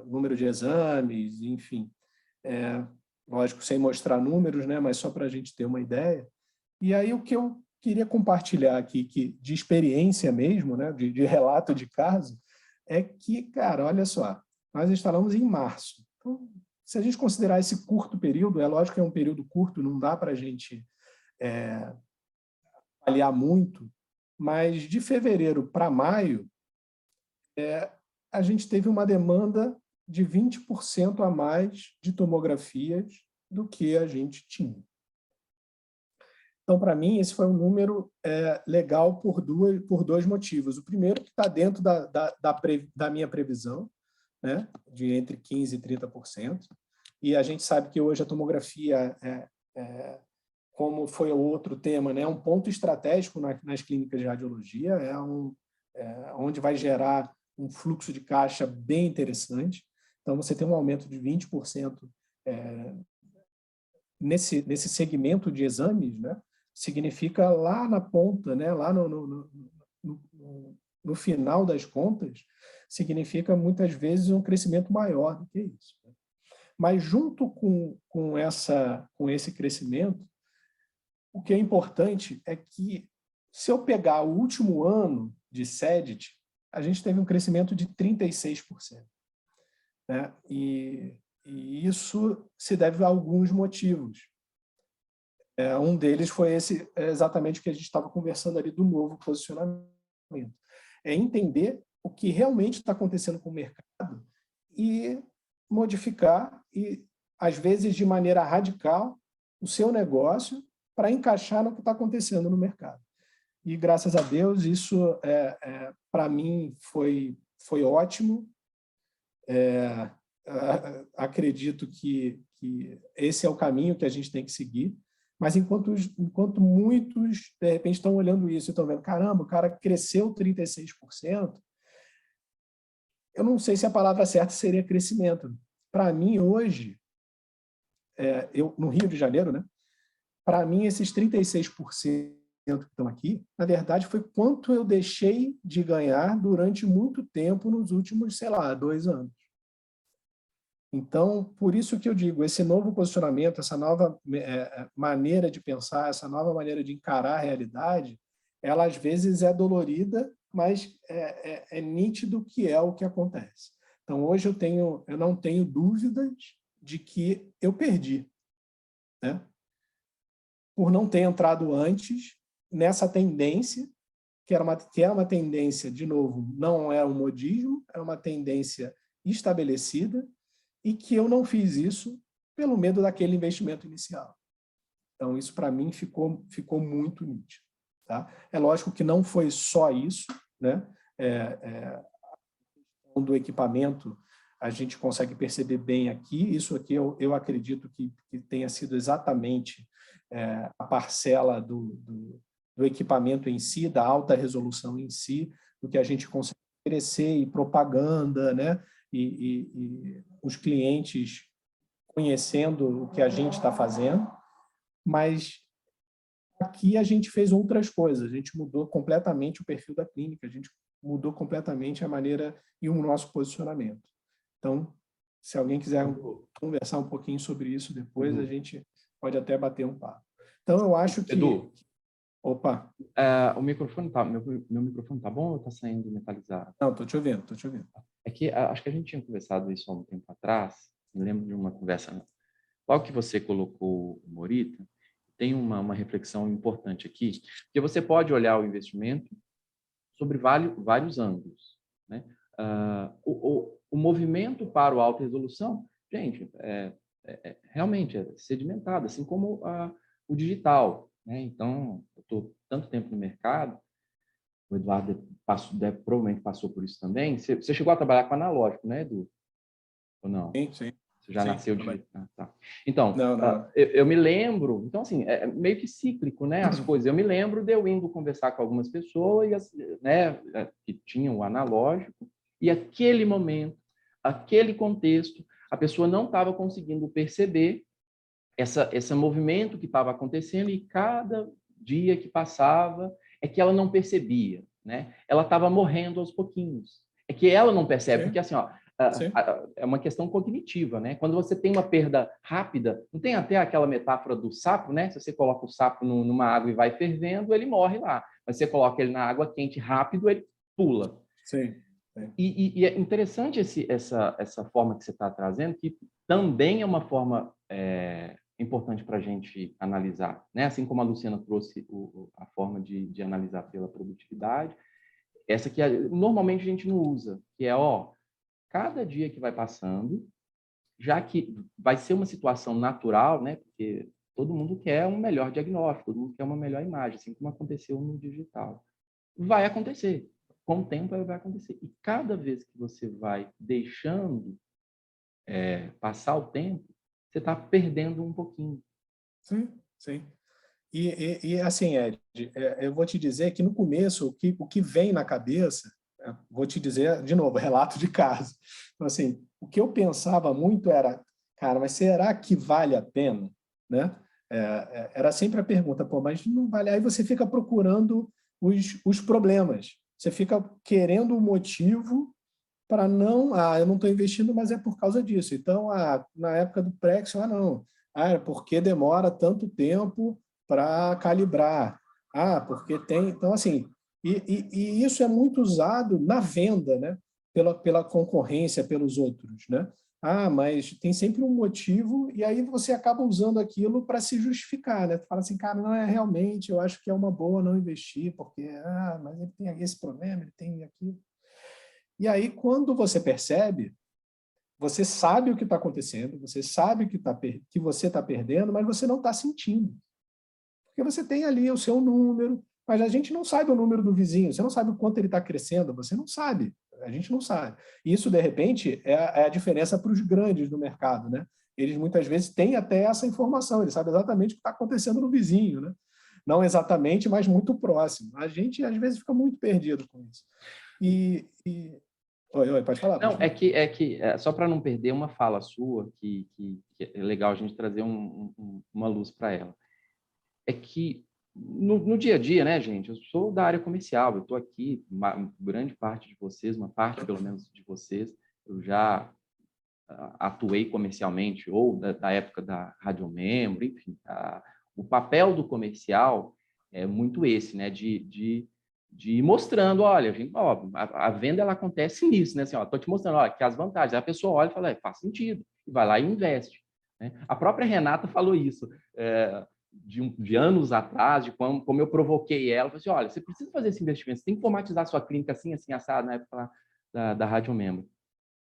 o número de exames, enfim. Lógico, sem mostrar números, né, mas só para a gente ter uma ideia. E aí o que eu queria compartilhar aqui, de experiência mesmo, né, de relato de caso, é que, cara, olha só, nós instalamos em março. Então, se a gente considerar esse curto período, é lógico que é um período curto, não dá para a gente avaliar muito, mas de fevereiro para maio, a gente teve uma demanda de 20% a mais de tomografias do que a gente tinha. Então, para mim, esse foi um número legal por dois motivos. O primeiro, que está dentro da minha previsão, né, de entre 15% e 30%. E a gente sabe que hoje a tomografia, como foi o outro tema, né, é um ponto estratégico nas clínicas de radiologia, onde vai gerar um fluxo de caixa bem interessante. Então, você tem um aumento de 20% nesse segmento de exames, né? Significa lá na ponta, né? Lá no final das contas, significa muitas vezes um crescimento maior do que isso. Mas junto com esse crescimento, o que é importante é que, se eu pegar o último ano de SEDIT, a gente teve um crescimento de 36%. Né? E isso se deve a alguns motivos. Um deles foi exatamente o que a gente estava conversando ali do novo posicionamento. É entender o que realmente está acontecendo com o mercado e modificar, e às vezes de maneira radical, o seu negócio para encaixar no que está acontecendo no mercado. E, graças a Deus, isso, para mim, foi ótimo. Acredito que esse é o caminho que a gente tem que seguir. Mas enquanto muitos, de repente, estão olhando isso e estão vendo, caramba, o cara cresceu 36%, eu não sei se a palavra certa seria crescimento. Para mim, hoje, eu no Rio de Janeiro, né? Para mim, esses 36% que estão aqui, na verdade, foi quanto eu deixei de ganhar durante muito tempo nos últimos, sei lá, 2 anos. Então, por isso que eu digo, esse novo posicionamento, essa nova maneira de pensar, essa nova maneira de encarar a realidade, ela às vezes é dolorida, mas é nítido que é o que acontece. Então, hoje eu não tenho dúvidas de que eu perdi, né? Por não ter entrado antes nessa tendência, que era uma tendência, de novo, não é um modismo, é uma tendência estabelecida, e que eu não fiz isso pelo medo daquele investimento inicial. Então, isso para mim ficou muito nítido. Tá? É lógico que não foi só isso, né? Do equipamento, a gente consegue perceber bem aqui. Isso aqui eu acredito que tenha sido exatamente a parcela do equipamento em si, da alta resolução em si, do que a gente consegue crescer e propaganda, né? E os clientes conhecendo o que a gente está fazendo, mas aqui a gente fez outras coisas, a gente mudou completamente o perfil da clínica, a gente mudou completamente a maneira e o nosso posicionamento. Então, se alguém quiser conversar um pouquinho sobre isso depois, a gente pode até bater um papo. Então, eu acho que... Edu, opa! o microfone meu microfone tá bom ou tá saindo metalizado? Não, estou te ouvindo, estou te ouvindo. É que acho que a gente tinha conversado isso há um tempo atrás, me lembro de uma conversa, logo que você colocou o Morita, tem uma reflexão importante aqui, porque você pode olhar o investimento sobre vários ângulos, né? O movimento para o alta resolução, gente, realmente é sedimentado, assim como o digital, né? Então, eu estou tanto tempo no mercado, o Eduardo provavelmente passou por isso também. Você chegou a trabalhar com analógico, né, Edu? Ou não? Sim, sim. Você já Sim, nasceu de... tá. Então, não. eu me lembro... Então, assim, é meio que cíclico, né, as coisas. Eu me lembro de eu indo conversar com algumas pessoas, né, que tinham o analógico, e aquele momento, aquele contexto, a pessoa não estava conseguindo perceber esse movimento que estava acontecendo, e cada dia que passava é que ela não percebia, né? Ela estava morrendo aos pouquinhos. É que ela não percebe, porque assim, ó, é uma questão cognitiva, né? Quando você tem uma perda rápida, não tem até aquela metáfora do sapo, né? Se você coloca o sapo numa água e vai fervendo, ele morre lá. Mas você coloca ele na água quente rápido, ele pula. Sim. E é interessante essa forma que você está trazendo, que também é uma forma importante para a gente analisar, né? Assim como a Luciana trouxe a forma de analisar pela produtividade, essa que normalmente a gente não usa, que é, cada dia que vai passando, já que vai ser uma situação natural, né? Porque todo mundo quer um melhor diagnóstico, todo mundo quer uma melhor imagem, assim como aconteceu no digital. Vai acontecer. Com o tempo, vai acontecer. E cada vez que você vai deixando passar o tempo, você está perdendo um pouquinho. Sim, sim. E assim, Ed, eu vou te dizer que no começo, o que vem na cabeça, vou te dizer, de novo, relato de caso. Então, assim, o que eu pensava muito era, cara, mas será que vale a pena? Né? Era sempre a pergunta, pô, mas não vale. Aí você fica procurando os problemas. Você fica querendo o motivo para não... eu não estou investindo, mas é por causa disso. Então, na época do Prexio, não. É porque demora tanto tempo para calibrar. Porque tem... Então, assim, e isso é muito usado na venda, né? Pela concorrência, pelos outros, né? Mas tem sempre um motivo, e aí você acaba usando aquilo para se justificar, né? Tu fala assim, cara, não é realmente, eu acho que é uma boa não investir, porque, mas ele tem esse problema, ele tem aquilo. E aí, quando você percebe, você sabe o que está acontecendo, você sabe que você está perdendo, mas você não está sentindo. Porque você tem ali o seu número, mas a gente não sabe o número do vizinho, você não sabe o quanto ele está crescendo, você não sabe, a gente não sabe. Isso, de repente, é a diferença para os grandes do mercado, né? Eles, muitas vezes, têm até essa informação, eles sabem exatamente o que está acontecendo no vizinho, né? Não exatamente, mas muito próximo. A gente, às vezes, fica muito perdido com isso. Oi, pode falar. Não, só para não perder uma fala sua, que é legal a gente trazer uma luz para ela. É que no dia a dia, né, gente, eu sou da área comercial, eu estou aqui, grande parte de vocês, uma parte pelo menos de vocês, eu já atuei comercialmente, ou da época da Rádio Membro, enfim, o papel do comercial é muito esse, né, de ir mostrando, olha, gente, ó, a venda ela acontece nisso, né, assim, ó, tô te mostrando, olha, que as vantagens, aí a pessoa olha e fala, faz sentido, e vai lá e investe, né? A própria Renata falou isso, de anos atrás, de como eu provoquei ela, falei assim, olha, você precisa fazer esse investimento, você tem que formatizar a sua clínica assim, assim, assado, na época lá da Rádio Membro.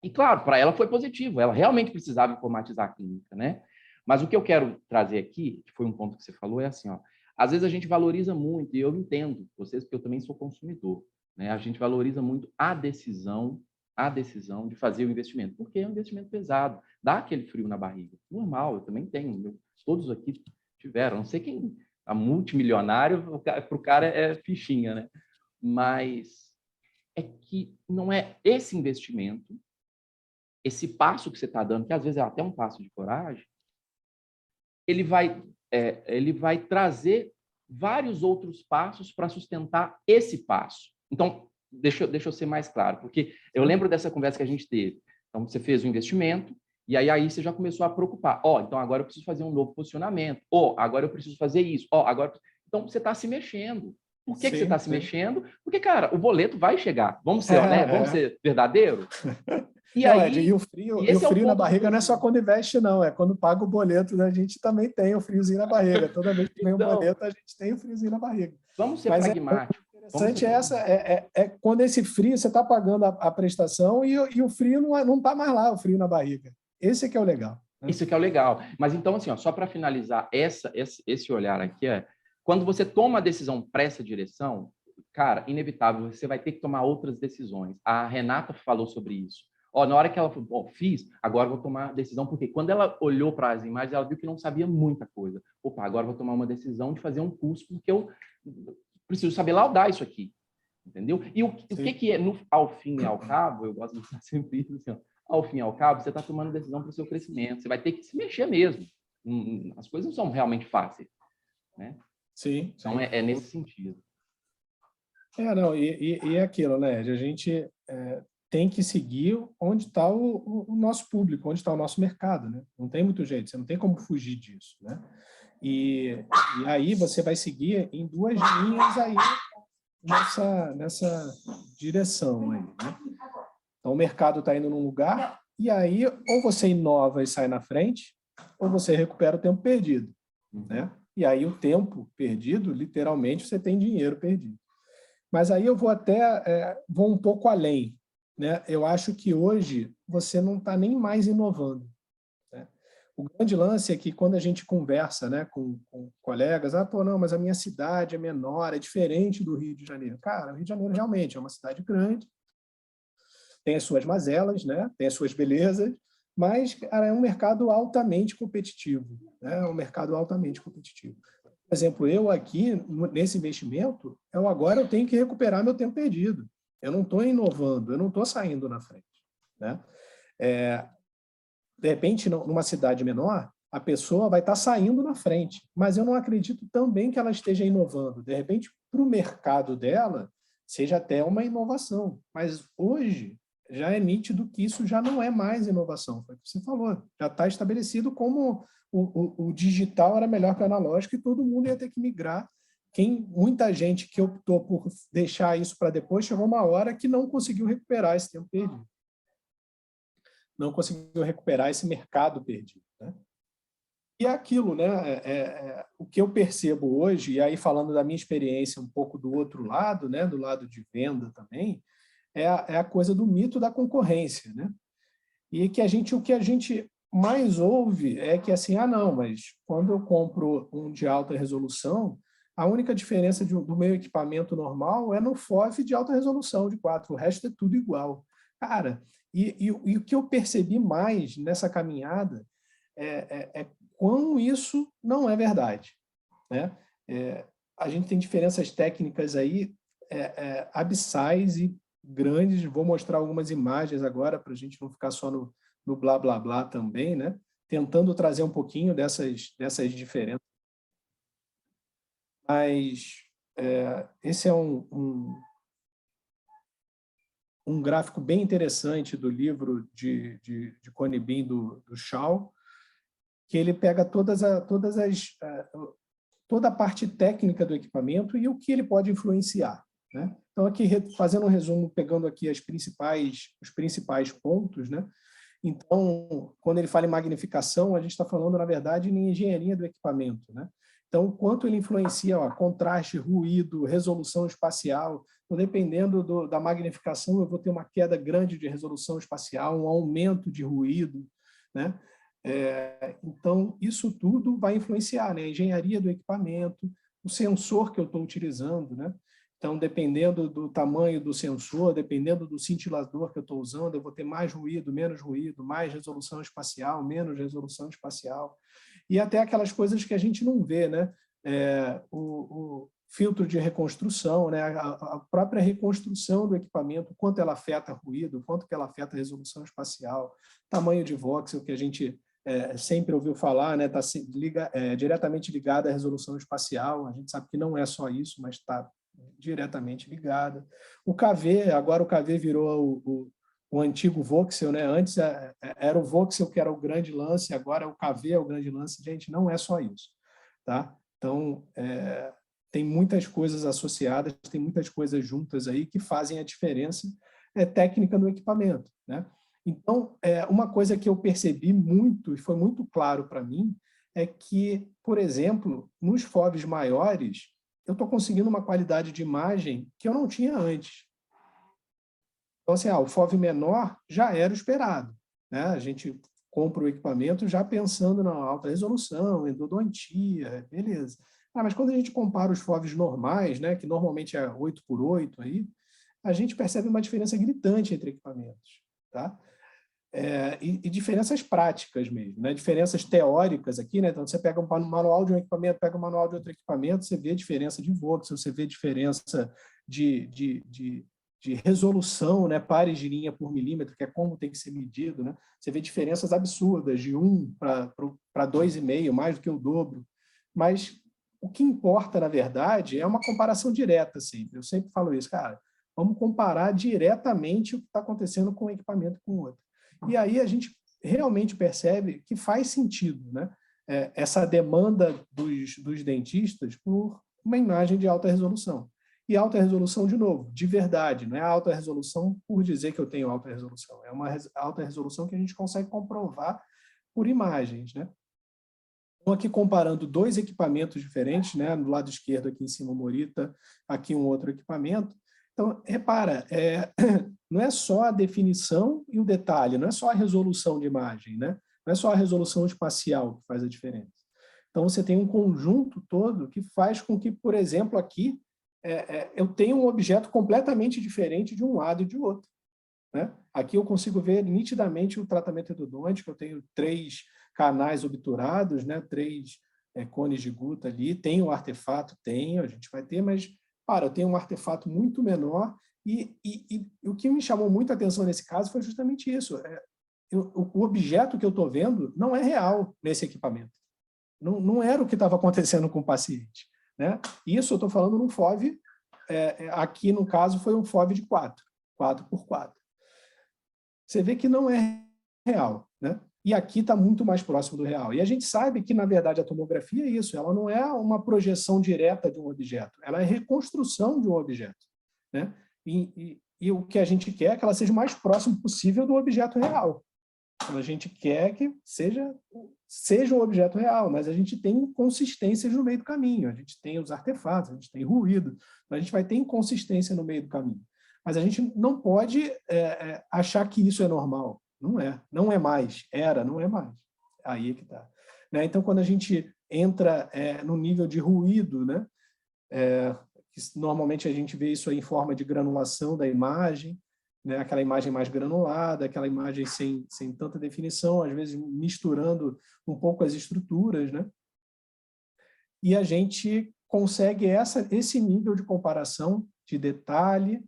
E, claro, para ela foi positivo, ela realmente precisava informatizar a clínica, né? Mas o que eu quero trazer aqui, que foi um ponto que você falou, é assim, ó, às vezes a gente valoriza muito, e eu entendo vocês, porque eu também sou consumidor, né? A gente valoriza muito a decisão de fazer o investimento, porque é um investimento pesado, dá aquele frio na barriga. Normal, eu também tenho, todos aqui tiveram, não sei quem, a multimilionário, para o cara é fichinha, né? Mas é que não é esse investimento, esse passo que você está dando, que às vezes é até um passo de coragem, ele vai trazer vários outros passos para sustentar esse passo. Então, deixa eu ser mais claro, porque eu lembro dessa conversa que a gente teve. Então, você fez um investimento, e aí você já começou a preocupar. Então agora eu preciso fazer um novo posicionamento. Agora eu preciso fazer isso. Agora... Então, você está se mexendo. Por que você está se mexendo? Porque, cara, o boleto vai chegar. Vamos ser honestos? Vamos ser verdadeiros? E não, Ed, e o frio na barriga não é só quando investe, não. É quando paga o boleto, né? A gente também tem o friozinho na barriga. Toda vez que vem o boleto, a gente tem o friozinho na barriga. Vamos ser pragmáticos. O interessante é quando esse frio, você está pagando a prestação e o frio não está mais lá, o frio na barriga. Esse é que é o legal. Né? Isso que é o legal. Mas então, assim, só para finalizar esse olhar aqui, quando você toma a decisão para essa direção, cara, inevitável, você vai ter que tomar outras decisões. A Renata falou sobre isso. Na hora que ela falou, fiz, agora vou tomar a decisão, porque quando ela olhou para as imagens, ela viu que não sabia muita coisa. Agora vou tomar uma decisão de fazer um curso, porque eu preciso saber laudar isso aqui. Entendeu? E o que é, ao fim e ao cabo, eu gosto de estar sempre isso, assim, ao fim e ao cabo, você está tomando decisão para o seu crescimento. Você vai ter que se mexer mesmo. As coisas não são realmente fáceis. Né? Sim. Então, é nesse sentido. Não, e é aquilo, né? A gente tem que seguir onde está o nosso público, onde está o nosso mercado, né? Não tem muito jeito, você não tem como fugir disso, né? E aí você vai seguir em duas linhas aí nessa direção aí, né? Então, o mercado está indo num lugar e aí ou você inova e sai na frente ou você recupera o tempo perdido, né? E aí o tempo perdido, literalmente, você tem dinheiro perdido. Mas aí eu vou vou um pouco além, né? Eu acho que hoje você não está nem mais inovando. Né? O grande lance é que quando a gente conversa, né, com colegas, não, mas a minha cidade é menor, é diferente do Rio de Janeiro. Cara, o Rio de Janeiro realmente é uma cidade grande, tem as suas mazelas, né? Tem as suas belezas, mas, cara, é um mercado altamente competitivo. Né? É um mercado altamente competitivo. Por exemplo, eu aqui, nesse investimento, agora eu tenho que recuperar meu tempo perdido. Eu não estou inovando, eu não estou saindo na frente. Né? De repente, numa cidade menor, a pessoa vai estar saindo na frente, mas eu não acredito também que ela esteja inovando. De repente, para o mercado dela, seja até uma inovação. Mas hoje, já é nítido que isso já não é mais inovação. Foi o que você falou. Já está estabelecido como o digital era melhor que o analógico e todo mundo ia ter que migrar. Muita gente que optou por deixar isso para depois, chegou uma hora que não conseguiu recuperar esse tempo perdido. Não conseguiu recuperar esse mercado perdido. Né? E é aquilo, né? O que eu percebo hoje, e aí falando da minha experiência um pouco do outro lado, né? Do lado de venda também, é a coisa do mito da concorrência. Né? E que o que a gente mais ouve é que assim, não, mas quando eu compro um de alta resolução, a única diferença do meu equipamento normal é no FOV de alta resolução de 4, o resto é tudo igual. Cara, e o que eu percebi mais nessa caminhada é quão isso não é verdade, né? A gente tem diferenças técnicas aí abissais e grandes. Vou mostrar algumas imagens agora para a gente não ficar só no blá blá blá também, né? Tentando trazer um pouquinho dessas diferenças. Mas esse é um gráfico bem interessante do livro de Connie Bean, do Shaw, que ele pega toda a parte técnica do equipamento e o que ele pode influenciar, né? Então, aqui, fazendo um resumo, pegando aqui os principais pontos, né? Então, quando ele fala em magnificação, a gente está falando, na verdade, em engenharia do equipamento, né? Então, o quanto ele influencia contraste, ruído, resolução espacial. Então, dependendo da magnificação, eu vou ter uma queda grande de resolução espacial, um aumento de ruído, né? Então, isso tudo vai influenciar, né? A engenharia do equipamento, o sensor que eu estou utilizando, né? Então, dependendo do tamanho do sensor, dependendo do cintilador que eu estou usando, eu vou ter mais ruído, menos ruído, mais resolução espacial, menos resolução espacial. E até aquelas coisas que a gente não vê, né? O filtro de reconstrução, né? A própria reconstrução do equipamento, quanto ela afeta ruído, quanto que ela afeta a resolução espacial, tamanho de voxel, que a gente sempre ouviu falar, né? Está diretamente ligado à resolução espacial. A gente sabe que não é só isso, mas está diretamente ligada. O KV, agora o KV virou o antigo voxel, né? Antes era o voxel que era o grande lance, agora o KV é o grande lance. Gente, não é só isso, tá? Então, tem muitas coisas associadas, tem muitas coisas juntas aí que fazem a diferença técnica no equipamento, né? Então, uma coisa que eu percebi muito, e foi muito claro para mim, é que, por exemplo, nos FOVs maiores, eu estou conseguindo uma qualidade de imagem que eu não tinha antes. Então, assim, o FOV menor já era o esperado, né? A gente compra o equipamento já pensando na alta resolução, endodontia, beleza. Mas quando a gente compara os FOVs normais, né, que normalmente é 8x8, aí, a gente percebe uma diferença gritante entre equipamentos, tá? E diferenças práticas mesmo, né? Diferenças teóricas aqui, né? Então, você pega um manual de um equipamento, pega um manual de outro equipamento, você vê a diferença de voxel, você vê a diferença de resolução, né? Pares de linha por milímetro, que é como tem que ser medido, né? Você vê diferenças absurdas, de 1 para 2,5, mais do que o dobro. Mas o que importa, na verdade, é uma comparação direta sempre. Eu sempre falo isso, cara, vamos comparar diretamente o que está acontecendo com um equipamento com o outro. E aí a gente realmente percebe que faz sentido, né? Essa demanda dos dentistas por uma imagem de alta resolução. E alta resolução, de novo, de verdade, não é alta resolução por dizer que eu tenho alta resolução, é uma alta resolução que a gente consegue comprovar por imagens, né? Então, aqui comparando dois equipamentos diferentes, né? Do lado esquerdo, aqui em cima, o Morita, aqui um outro equipamento. Então, repara, não é só a definição e o detalhe, não é só a resolução de imagem, né? Não é só a resolução espacial que faz a diferença. Então, você tem um conjunto todo que faz com que, por exemplo, aqui, eu tenha um objeto completamente diferente de um lado e de outro, né? Aqui eu consigo ver nitidamente o tratamento endodôntico, eu tenho 3 canais obturados, né? 3 cones de guta ali, tem o artefato, a gente vai ter, mas eu tenho um artefato muito menor e o que me chamou muito a atenção nesse caso foi justamente isso. O objeto que eu estou vendo não é real nesse equipamento. Não era o que estava acontecendo com o paciente, né? Isso eu estou falando num FOV, aqui no caso foi um FOV de 4x4. Você vê que não é real, né? E aqui está muito mais próximo do real. E a gente sabe que, na verdade, a tomografia é isso, ela não é uma projeção direta de um objeto, ela é reconstrução de um objeto, né? E o que a gente quer é que ela seja o mais próximo possível do objeto real. A gente quer que seja um objeto real, mas a gente tem inconsistências no meio do caminho, a gente tem os artefatos, a gente tem ruído, a gente vai ter inconsistência no meio do caminho. Mas a gente não pode achar que isso é normal. Não é mais. Era, não é mais. Aí é que está. Né? Então, quando a gente entra no nível de ruído, né? Que normalmente a gente vê isso aí em forma de granulação da imagem, né? Aquela imagem mais granulada, aquela imagem sem tanta definição, às vezes misturando um pouco as estruturas, né? E a gente consegue esse nível de comparação de detalhe,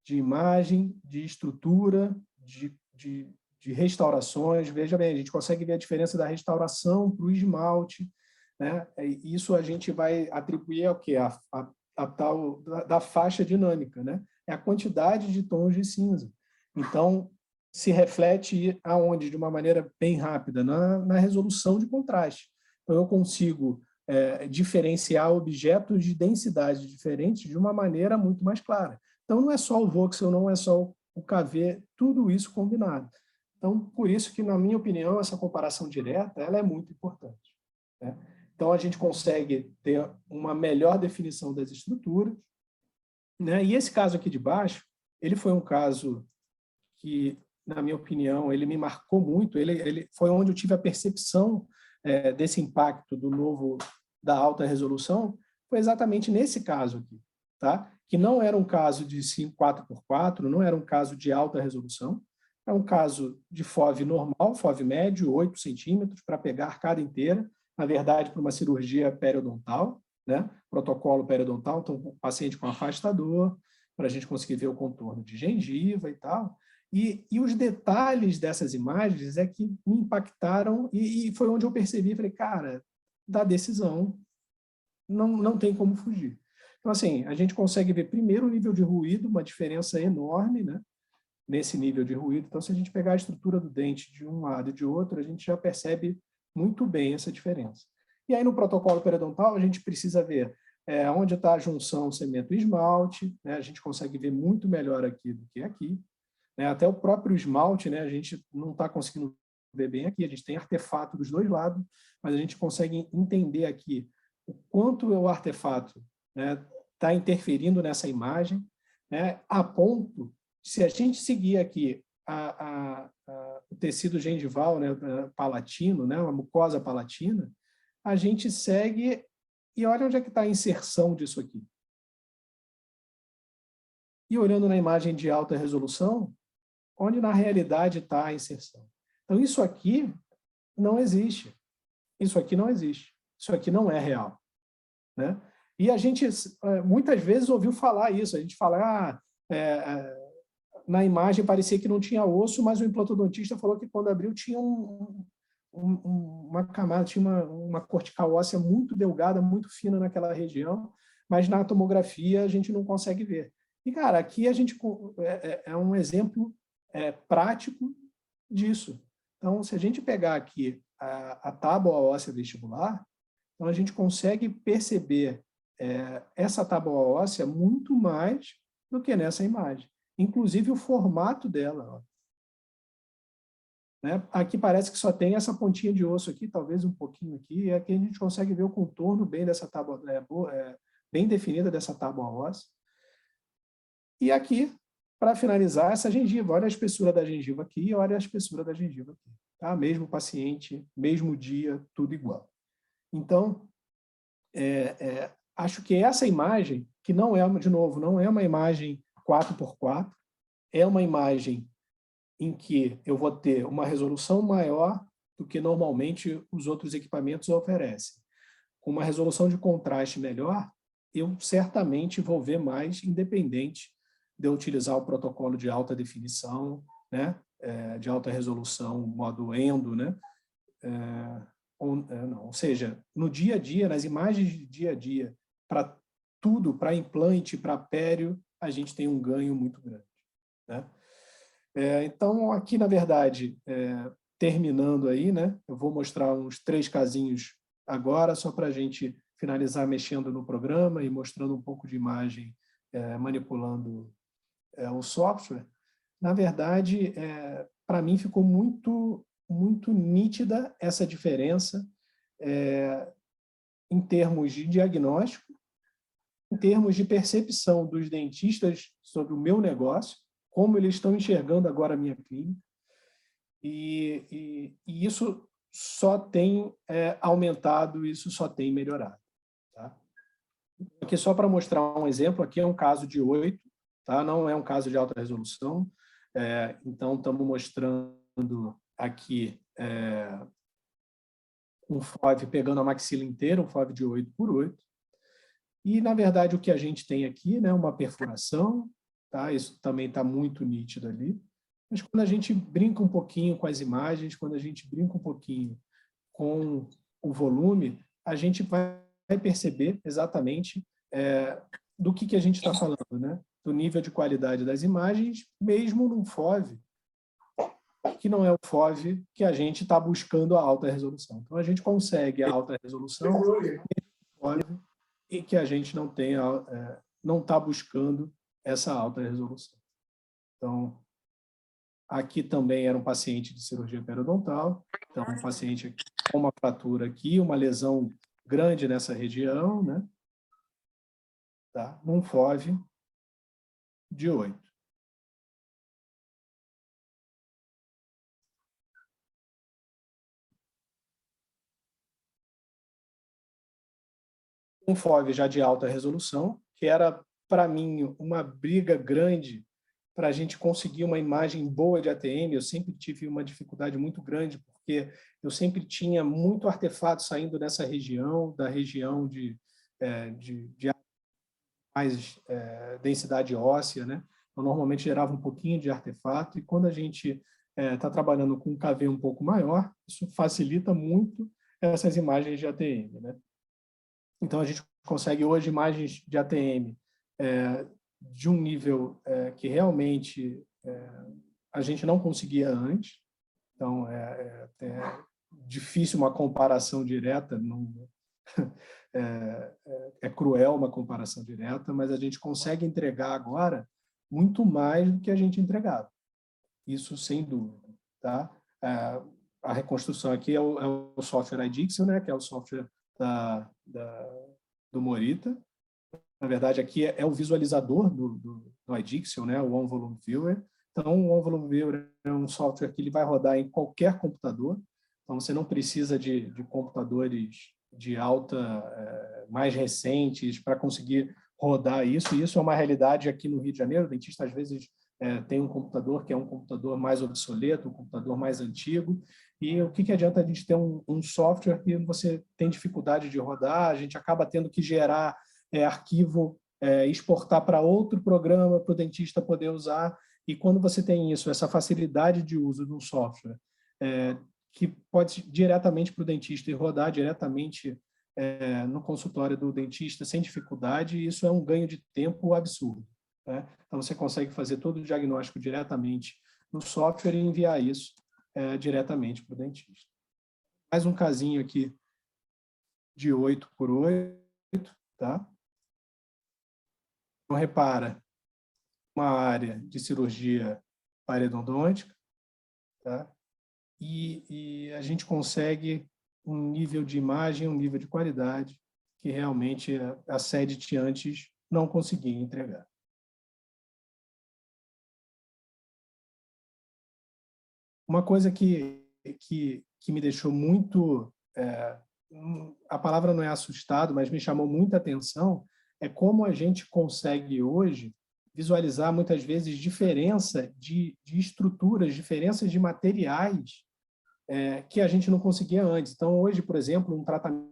de imagem, de estrutura, de restaurações. Veja bem, a gente consegue ver a diferença da restauração para o esmalte, né? Isso a gente vai atribuir ao quê? A tal da faixa dinâmica, né? É a quantidade de tons de cinza. Então, se reflete aonde? De uma maneira bem rápida, na resolução de contraste. Então, eu consigo diferenciar objetos de densidade diferentes de uma maneira muito mais clara. Então, não é só o voxel, não é só o KV, tudo isso combinado. Então, por isso que, na minha opinião, essa comparação direta ela é muito importante, né? Então, a gente consegue ter uma melhor definição das estruturas, né? E esse caso aqui de baixo, ele foi um caso que, na minha opinião, ele me marcou muito. Ele foi onde eu tive a percepção desse impacto da alta resolução, foi exatamente nesse caso aqui, tá? Que não era um caso de 4x4, não era um caso de alta resolução, é um caso de FOV normal, FOV médio, 8 centímetros, para pegar a arcada inteira, na verdade, para uma cirurgia periodontal, né? Protocolo periodontal, então, o paciente com afastador, para a gente conseguir ver o contorno de gengiva e tal. E os detalhes dessas imagens é que me impactaram e foi onde eu percebi, falei, cara, da decisão não tem como fugir. Então, assim, a gente consegue ver primeiro o nível de ruído, uma diferença enorme, né? Nesse nível de ruído. Então, se a gente pegar a estrutura do dente de um lado e de outro, a gente já percebe muito bem essa diferença. E aí, no protocolo periodontal, a gente precisa ver onde está a junção cemento-esmalte, né? A gente consegue ver muito melhor aqui do que aqui, né? Até o próprio esmalte, né? A gente não está conseguindo ver bem aqui, a gente tem artefato dos dois lados, mas a gente consegue entender aqui o quanto o artefato, né, está interferindo nessa imagem, né, a ponto, se a gente seguir aqui o tecido gengival, né, palatino, né, a mucosa palatina, a gente segue e olha onde é que está a inserção disso aqui. E olhando na imagem de alta resolução, onde na realidade está a inserção. Então, isso aqui não existe. Isso aqui não existe. Isso aqui não é real, né? E a gente, muitas vezes, ouviu falar isso. A gente fala, na imagem parecia que não tinha osso, mas o implantodontista falou que quando abriu tinha uma camada, tinha uma cortical óssea muito delgada, muito fina naquela região, mas na tomografia a gente não consegue ver. E, cara, aqui a gente é um exemplo prático disso. Então, se a gente pegar aqui a tábua óssea vestibular, então a gente consegue perceber essa tábua óssea muito mais do que nessa imagem. Inclusive o formato dela. Ó. Né? Aqui parece que só tem essa pontinha de osso aqui, talvez um pouquinho aqui, e aqui a gente consegue ver o contorno bem dessa tábua, bem definida dessa tábua óssea. E aqui, para finalizar, essa gengiva. Olha a espessura da gengiva aqui e olha a espessura da gengiva aqui. Tá? Mesmo paciente, mesmo dia, tudo igual. Então, acho que essa imagem, que não é, de novo, não é uma imagem 4x4, é uma imagem em que eu vou ter uma resolução maior do que normalmente os outros equipamentos oferecem. Com uma resolução de contraste melhor, eu certamente vou ver mais, independente de eu utilizar o protocolo de alta definição, né? De alta resolução, modo endo, né? Ou seja, no dia a dia, nas imagens de dia a dia, para tudo, para implante, para pério, a gente tem um ganho muito grande, né? Então, aqui, na verdade, terminando aí, né? Eu vou mostrar uns 3 casinhos agora, só para a gente finalizar mexendo no programa e mostrando um pouco de imagem, manipulando o software. Na verdade, para mim ficou muito, muito nítida essa diferença em termos de diagnóstico, em termos de percepção dos dentistas sobre o meu negócio, como eles estão enxergando agora a minha clínica, E isso só tem aumentado, isso só tem melhorado. Tá? Aqui só para mostrar um exemplo, aqui é um caso de 8, tá? Não é um caso de alta resolução, então estamos mostrando aqui um FOV pegando a maxila inteira, um FOV de 8x8, e na verdade o que a gente tem aqui, né, uma perfuração, tá? Isso também está muito nítido ali, mas quando a gente brinca um pouquinho com as imagens, quando a gente brinca um pouquinho com o volume, a gente vai perceber exatamente do que a gente está falando, né? Do nível de qualidade das imagens, mesmo num FOV, que não é o FOV que a gente está buscando a alta resolução. Então, a gente consegue a alta resolução FOV, e que a gente não está buscando essa alta resolução. Então, aqui também era um paciente de cirurgia periodontal, então um paciente com uma fratura aqui, uma lesão grande nessa região, né? Tá? Um FOV de 8. Um FOV já de alta resolução, que era, para mim, uma briga grande para a gente conseguir uma imagem boa de ATM. Eu sempre tive uma dificuldade muito grande, porque eu sempre tinha muito artefato saindo dessa região, da região de mais densidade óssea, né? Então, normalmente gerava um pouquinho de artefato, e quando a gente está trabalhando com um KV um pouco maior, isso facilita muito essas imagens de ATM, né? Então, a gente consegue hoje imagens de ATM de um nível que realmente a gente não conseguia antes. Então, é difícil uma comparação direta, não, é cruel uma comparação direta, mas a gente consegue entregar agora muito mais do que a gente entregava. Isso sem dúvida. Tá? A reconstrução aqui é o software iDixel, né, que é o software do Morita. Na verdade, aqui é o visualizador do iDixel, né, o On-Volume Viewer. Então, o On-Volume Viewer é um software que ele vai rodar em qualquer computador. Então, você não precisa de computadores de alta, mais recentes, para conseguir rodar isso. E isso é uma realidade aqui no Rio de Janeiro. O dentista, às vezes, tem um computador que é um computador mais obsoleto, um computador mais antigo. E o que adianta a gente ter um software que você tem dificuldade de rodar, a gente acaba tendo que gerar arquivo, exportar para outro programa para o dentista poder usar. E quando você tem isso, essa facilidade de uso de um software que pode ir diretamente para o dentista e rodar diretamente no consultório do dentista sem dificuldade, isso é um ganho de tempo absurdo. Né? Então, você consegue fazer todo o diagnóstico diretamente no software e enviar isso diretamente para o dentista. Mais um casinho aqui de 8x8, tá? Então, repara, uma área de cirurgia parodôntica, tá? E a gente consegue um nível de imagem, um nível de qualidade que realmente a SEDIT antes não conseguia entregar. Uma coisa que me deixou muito... a palavra não é assustado, mas me chamou muita atenção, é como a gente consegue hoje visualizar muitas vezes diferença de estruturas, diferenças de materiais que a gente não conseguia antes. Então, hoje, por exemplo, um tratamento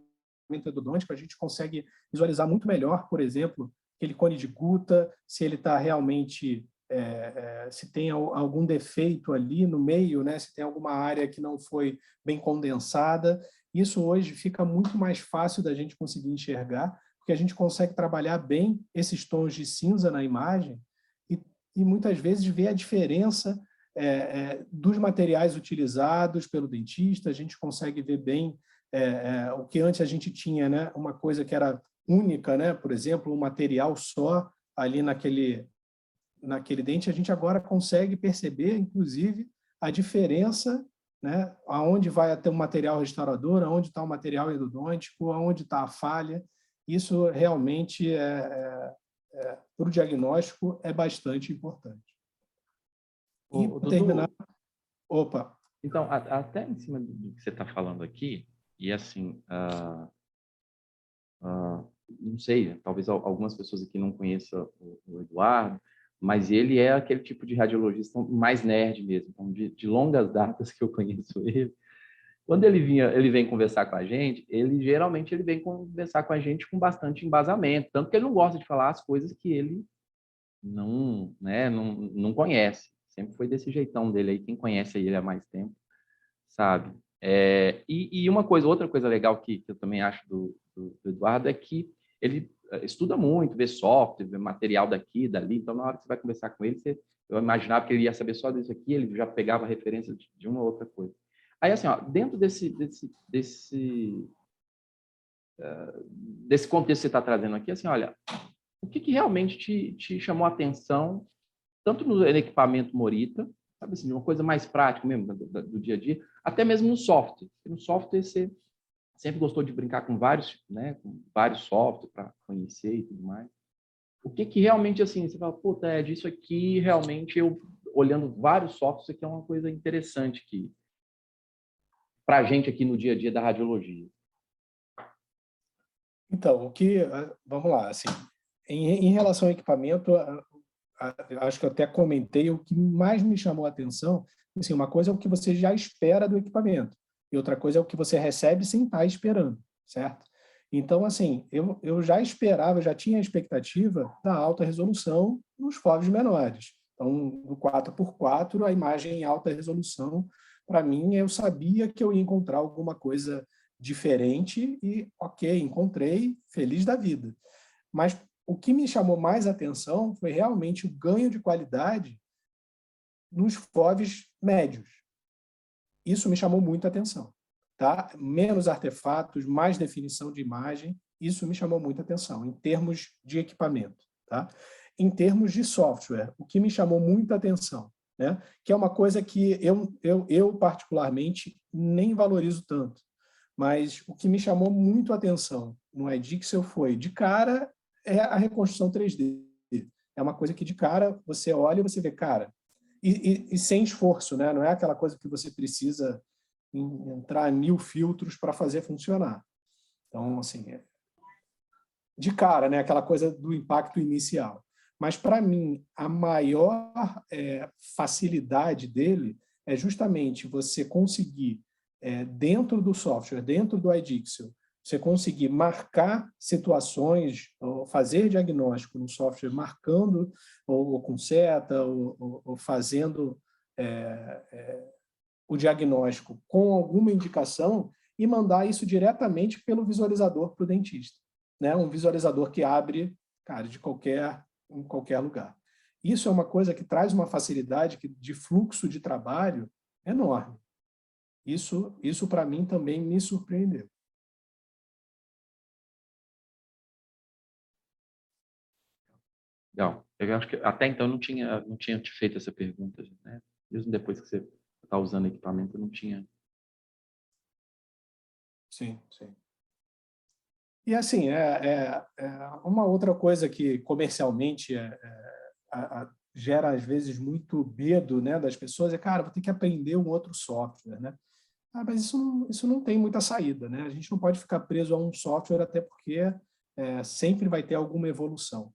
endodôntico, a gente consegue visualizar muito melhor, por exemplo, aquele cone de Guta, se ele está realmente... se tem algum defeito ali no meio, né? Se tem alguma área que não foi bem condensada. Isso hoje fica muito mais fácil da gente conseguir enxergar, porque a gente consegue trabalhar bem esses tons de cinza na imagem e muitas vezes ver a diferença dos materiais utilizados pelo dentista. A gente consegue ver bem o que antes a gente tinha, né? Uma coisa que era única, né? Por exemplo, um material só ali naquele dente, a gente agora consegue perceber, inclusive, a diferença, né? Aonde vai ter um material restaurador, aonde está o material endodôntico, aonde está a falha. Isso realmente, para o diagnóstico, é bastante importante. E, para terminar... Opa! Então, até em cima do que você está falando aqui, e assim, não sei, talvez algumas pessoas aqui não conheçam o Eduardo, mas ele é aquele tipo de radiologista mais nerd mesmo, então, de longas datas que eu conheço ele. Quando ele vem conversar com a gente, geralmente ele vem conversar com a gente com bastante embasamento, tanto que ele não gosta de falar as coisas que ele não, né, não conhece. Sempre foi desse jeitão dele aí, quem conhece ele há mais tempo, sabe? E outra coisa legal que eu também acho do Eduardo é que ele estuda muito, vê software, vê material daqui, dali, então na hora que você vai conversar com ele, eu imaginava que ele ia saber só disso aqui, ele já pegava referência de uma ou outra coisa. Aí, assim, ó, dentro desse contexto que você está trazendo aqui, assim, olha, o que realmente te chamou a atenção, tanto no equipamento Morita, sabe assim, uma coisa mais prática mesmo, do dia a dia, até mesmo no software. No software, você sempre gostou de brincar com vários, né, com vários softwares para conhecer e tudo mais. O que realmente, assim, você fala, puta, disso aqui, realmente, olhando vários softwares, isso aqui é uma coisa interessante que para a gente aqui no dia a dia da radiologia. Então, vamos lá, assim, em relação ao equipamento, acho que eu até comentei, o que mais me chamou a atenção, assim, uma coisa é o que você já espera do equipamento, e outra coisa é o que você recebe sem estar esperando, certo? Então, assim, eu já esperava, já tinha a expectativa da alta resolução nos FOVs menores. Então, no 4x4, a imagem em alta resolução, para mim, eu sabia que eu ia encontrar alguma coisa diferente e, ok, encontrei, feliz da vida. Mas o que me chamou mais atenção foi realmente o ganho de qualidade nos FOVs médios. Isso me chamou muito a atenção. Tá? Menos artefatos, mais definição de imagem, isso me chamou muita atenção, em termos de equipamento. Tá? Em termos de software, o que me chamou muita atenção, né? Que é uma coisa que eu particularmente nem valorizo tanto, mas o que me chamou muito a atenção no iDixel foi, de cara, é a reconstrução 3D. É uma coisa que, de cara, você olha e você vê, cara, e sem esforço, né? Não é aquela coisa que você precisa entrar 1000 filtros para fazer funcionar. Então, assim, de cara, né? Aquela coisa do impacto inicial. Mas, para mim, a maior facilidade dele é justamente você conseguir, dentro do software, dentro do iDixel, você conseguir marcar situações, ou fazer diagnóstico no software, marcando, ou com seta, ou fazendo o diagnóstico com alguma indicação e mandar isso diretamente pelo visualizador para o dentista. Né? Um visualizador que abre, cara, em qualquer lugar. Isso é uma coisa que traz uma facilidade de fluxo de trabalho enorme. Isso para mim também me surpreendeu. Legal. Eu acho que até então eu não tinha te feito essa pergunta, né? Mesmo depois que você está usando equipamento, eu não tinha. Sim, sim. E assim, uma outra coisa que comercialmente gera às vezes muito medo, né, das pessoas cara, vou ter que aprender um outro software, né? Mas isso não tem muita saída, né? A gente não pode ficar preso a um software, até porque sempre vai ter alguma evolução.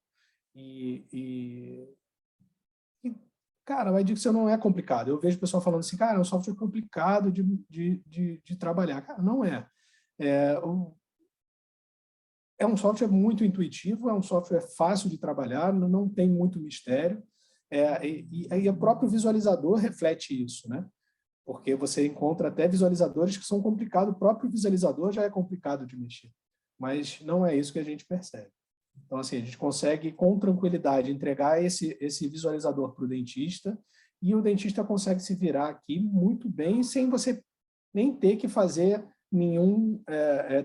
Cara, o iDixel não é complicado. Eu vejo o pessoal falando assim, cara, é um software complicado de trabalhar. Cara, não é. É um software muito intuitivo, é um software fácil de trabalhar, não tem muito mistério. E o próprio visualizador reflete isso, né? Porque você encontra até visualizadores que são complicados, o próprio visualizador já é complicado de mexer, mas não é isso que a gente percebe. Então, assim, a gente consegue, com tranquilidade, entregar esse visualizador para o dentista e o dentista consegue se virar aqui muito bem, sem você nem ter que fazer nenhum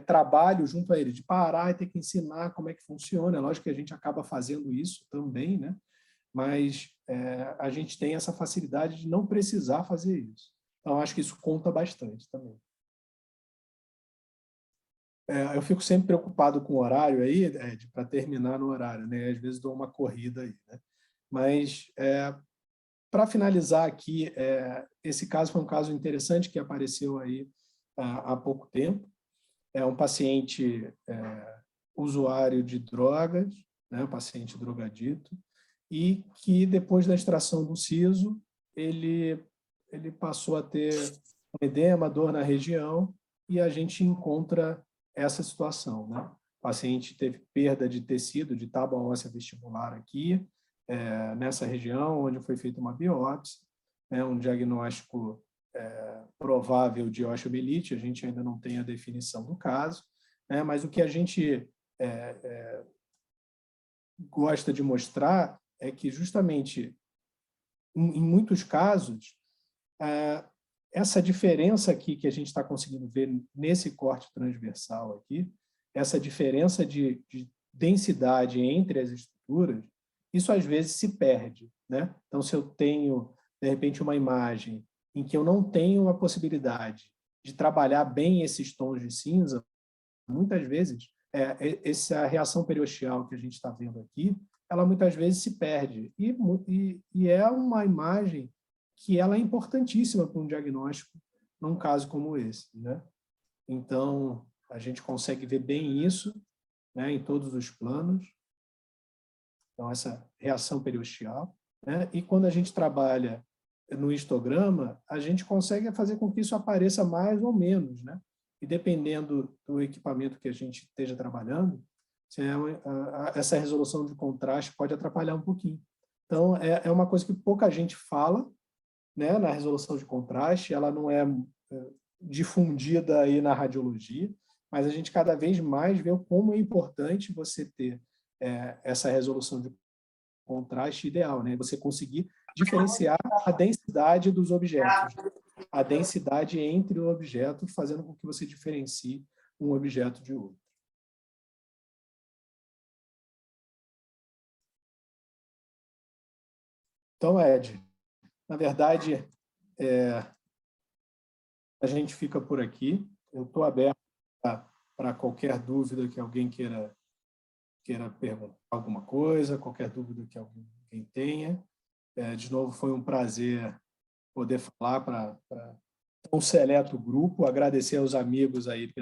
trabalho junto a ele, de parar e ter que ensinar como é que funciona. É lógico que a gente acaba fazendo isso também, né? Mas a gente tem essa facilidade de não precisar fazer isso. Então, acho que isso conta bastante também. Eu fico sempre preocupado com o horário aí, para terminar no horário, né? Às vezes dou uma corrida aí, né? Mas para finalizar aqui, esse caso foi um caso interessante que apareceu aí há pouco tempo. É um paciente usuário de drogas, né, um paciente drogadito, e que depois da extração do siso, ele passou a ter um edema, dor na região, e a gente encontra essa situação, né? O paciente teve perda de tecido, de tábua óssea vestibular aqui, nessa região, onde foi feita uma biópsia, um diagnóstico provável de osteomielite, a gente ainda não tem a definição do caso, mas o que a gente gosta de mostrar é que, justamente, em muitos casos, essa diferença aqui que a gente está conseguindo ver nesse corte transversal aqui, essa diferença de densidade entre as estruturas, isso às vezes se perde, né? Então, se eu tenho, de repente, uma imagem em que eu não tenho a possibilidade de trabalhar bem esses tons de cinza, muitas vezes, essa reação periosteal que a gente está vendo aqui, ela muitas vezes se perde. E é uma imagem que ela é importantíssima para um diagnóstico num caso como esse, né? Então, a gente consegue ver bem isso, né, em todos os planos. Então, essa reação periosteal, né? E quando a gente trabalha no histograma, a gente consegue fazer com que isso apareça mais ou menos, né? E dependendo do equipamento que a gente esteja trabalhando, essa resolução de contraste pode atrapalhar um pouquinho. Então, é uma coisa que pouca gente fala, né, na resolução de contraste, ela não é difundida aí na radiologia, mas a gente cada vez mais vê como é importante você ter essa resolução de contraste ideal, né? Você conseguir diferenciar a densidade dos objetos, a densidade entre o objeto, fazendo com que você diferencie um objeto de outro. Então, Ed, na verdade, a gente fica por aqui. Eu estou aberto para qualquer dúvida que alguém queira perguntar alguma coisa, qualquer dúvida que alguém tenha. De novo, foi um prazer poder falar para um seleto grupo, agradecer aos amigos aí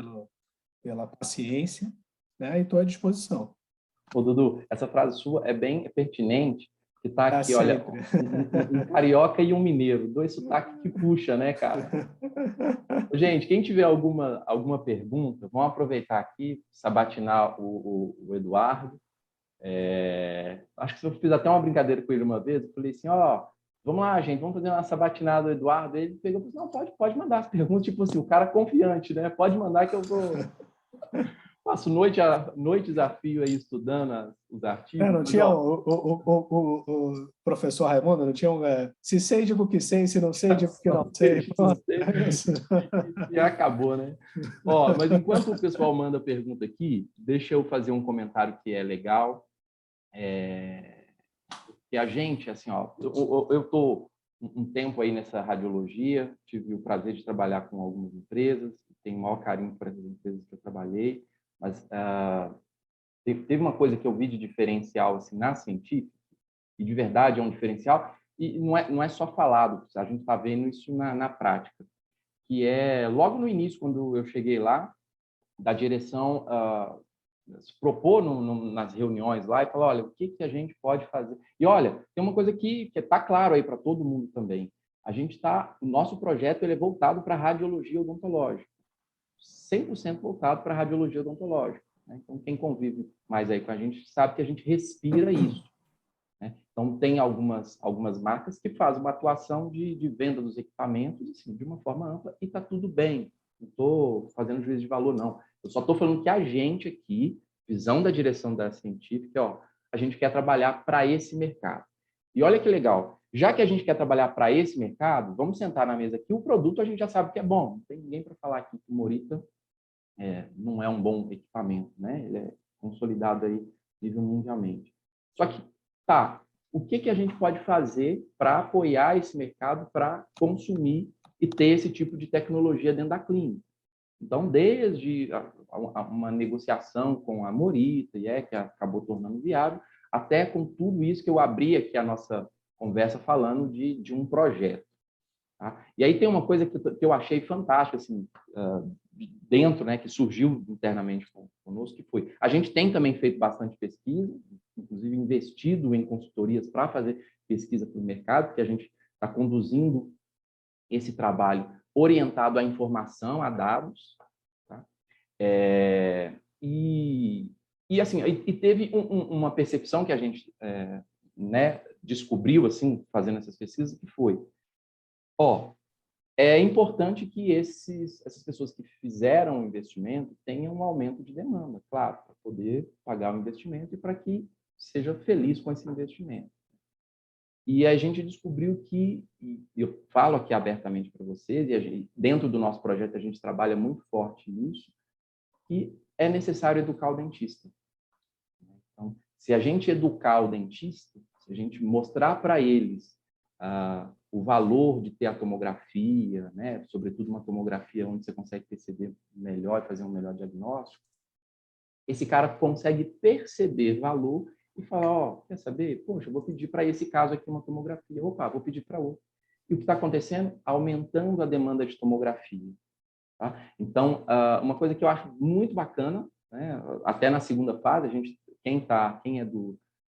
pela paciência, né? E estou à disposição. Ô, Dudu, essa frase sua é bem pertinente, que está aqui, olha, sempre. um carioca e um mineiro, dois sotaques que puxa, né, cara? Gente, quem tiver alguma pergunta, vamos aproveitar aqui, sabatinar o Eduardo. Acho que eu fiz até uma brincadeira com ele uma vez, eu falei assim, vamos lá, gente, vamos fazer uma sabatinada do Eduardo. Ele pegou e falou, não, pode mandar as perguntas, tipo assim, o cara confiante, né? Pode mandar que eu vou... Passo noite desafio aí estudando os artigos. Não tinha o professor Raimundo, não tinha se sei, digo que sei, se não sei, digo que não sei. E acabou, né? Mas enquanto o pessoal manda pergunta aqui, deixa eu fazer um comentário que é legal. Que a gente, assim, eu estou um tempo aí nessa radiologia, tive o prazer de trabalhar com algumas empresas, tenho o maior carinho por essas empresas que eu trabalhei, mas teve uma coisa que eu vi de diferencial assim, na científica, e de verdade é um diferencial, e não é só falado, a gente está vendo isso na prática, que é logo no início, quando eu cheguei lá, da direção se propor nas reuniões lá e falar, olha, o que a gente pode fazer? E olha, tem uma coisa que está claro aí para todo mundo também. O nosso projeto ele é voltado para a radiologia odontológica, 100% voltado para a radiologia odontológica. Né? Então, quem convive mais aí com a gente sabe que a gente respira isso. Né? Então, tem algumas marcas que fazem uma atuação de venda dos equipamentos assim, de uma forma ampla e está tudo bem. Não estou fazendo juízo de valor, não. Eu só estou falando que a gente aqui, visão da direção da científica, a gente quer trabalhar para esse mercado. E olha que legal, já que a gente quer trabalhar para esse mercado, vamos sentar na mesa aqui, o produto a gente já sabe que é bom. Não tem ninguém para falar aqui que o Morita não é um bom equipamento, né? Ele é consolidado aí nível mundialmente. Só que, o que a gente pode fazer para apoiar esse mercado para consumir e ter esse tipo de tecnologia dentro da clínica? Então, desde uma negociação com a Morita, que acabou tornando viável, até com tudo isso que eu abri aqui a nossa conversa falando de um projeto. Tá? E aí tem uma coisa que eu achei fantástica, assim, dentro, né, que surgiu internamente conosco, que foi, a gente tem também feito bastante pesquisa, inclusive investido em consultorias para fazer pesquisa para o mercado, porque a gente está conduzindo esse trabalho orientado à informação, a dados, tá? Assim, teve uma percepção que a gente né, descobriu, assim, fazendo essas pesquisas, que foi, é importante que essas pessoas que fizeram o investimento tenham um aumento de demanda, claro, para poder pagar o investimento e para que seja feliz com esse investimento. E a gente descobriu que, e eu falo aqui abertamente para vocês, e dentro do nosso projeto a gente trabalha muito forte nisso, que é necessário educar o dentista. Então, se a gente educar o dentista, se a gente mostrar para eles o valor de ter a tomografia, né, sobretudo uma tomografia onde você consegue perceber melhor e fazer um melhor diagnóstico, esse cara consegue perceber valor e falar, quer saber? Poxa, eu vou pedir para esse caso aqui uma tomografia. Opa, vou pedir para outro. E o que está acontecendo? Aumentando a demanda de tomografia. Tá? Então, uma coisa que eu acho muito bacana, né, até na segunda fase,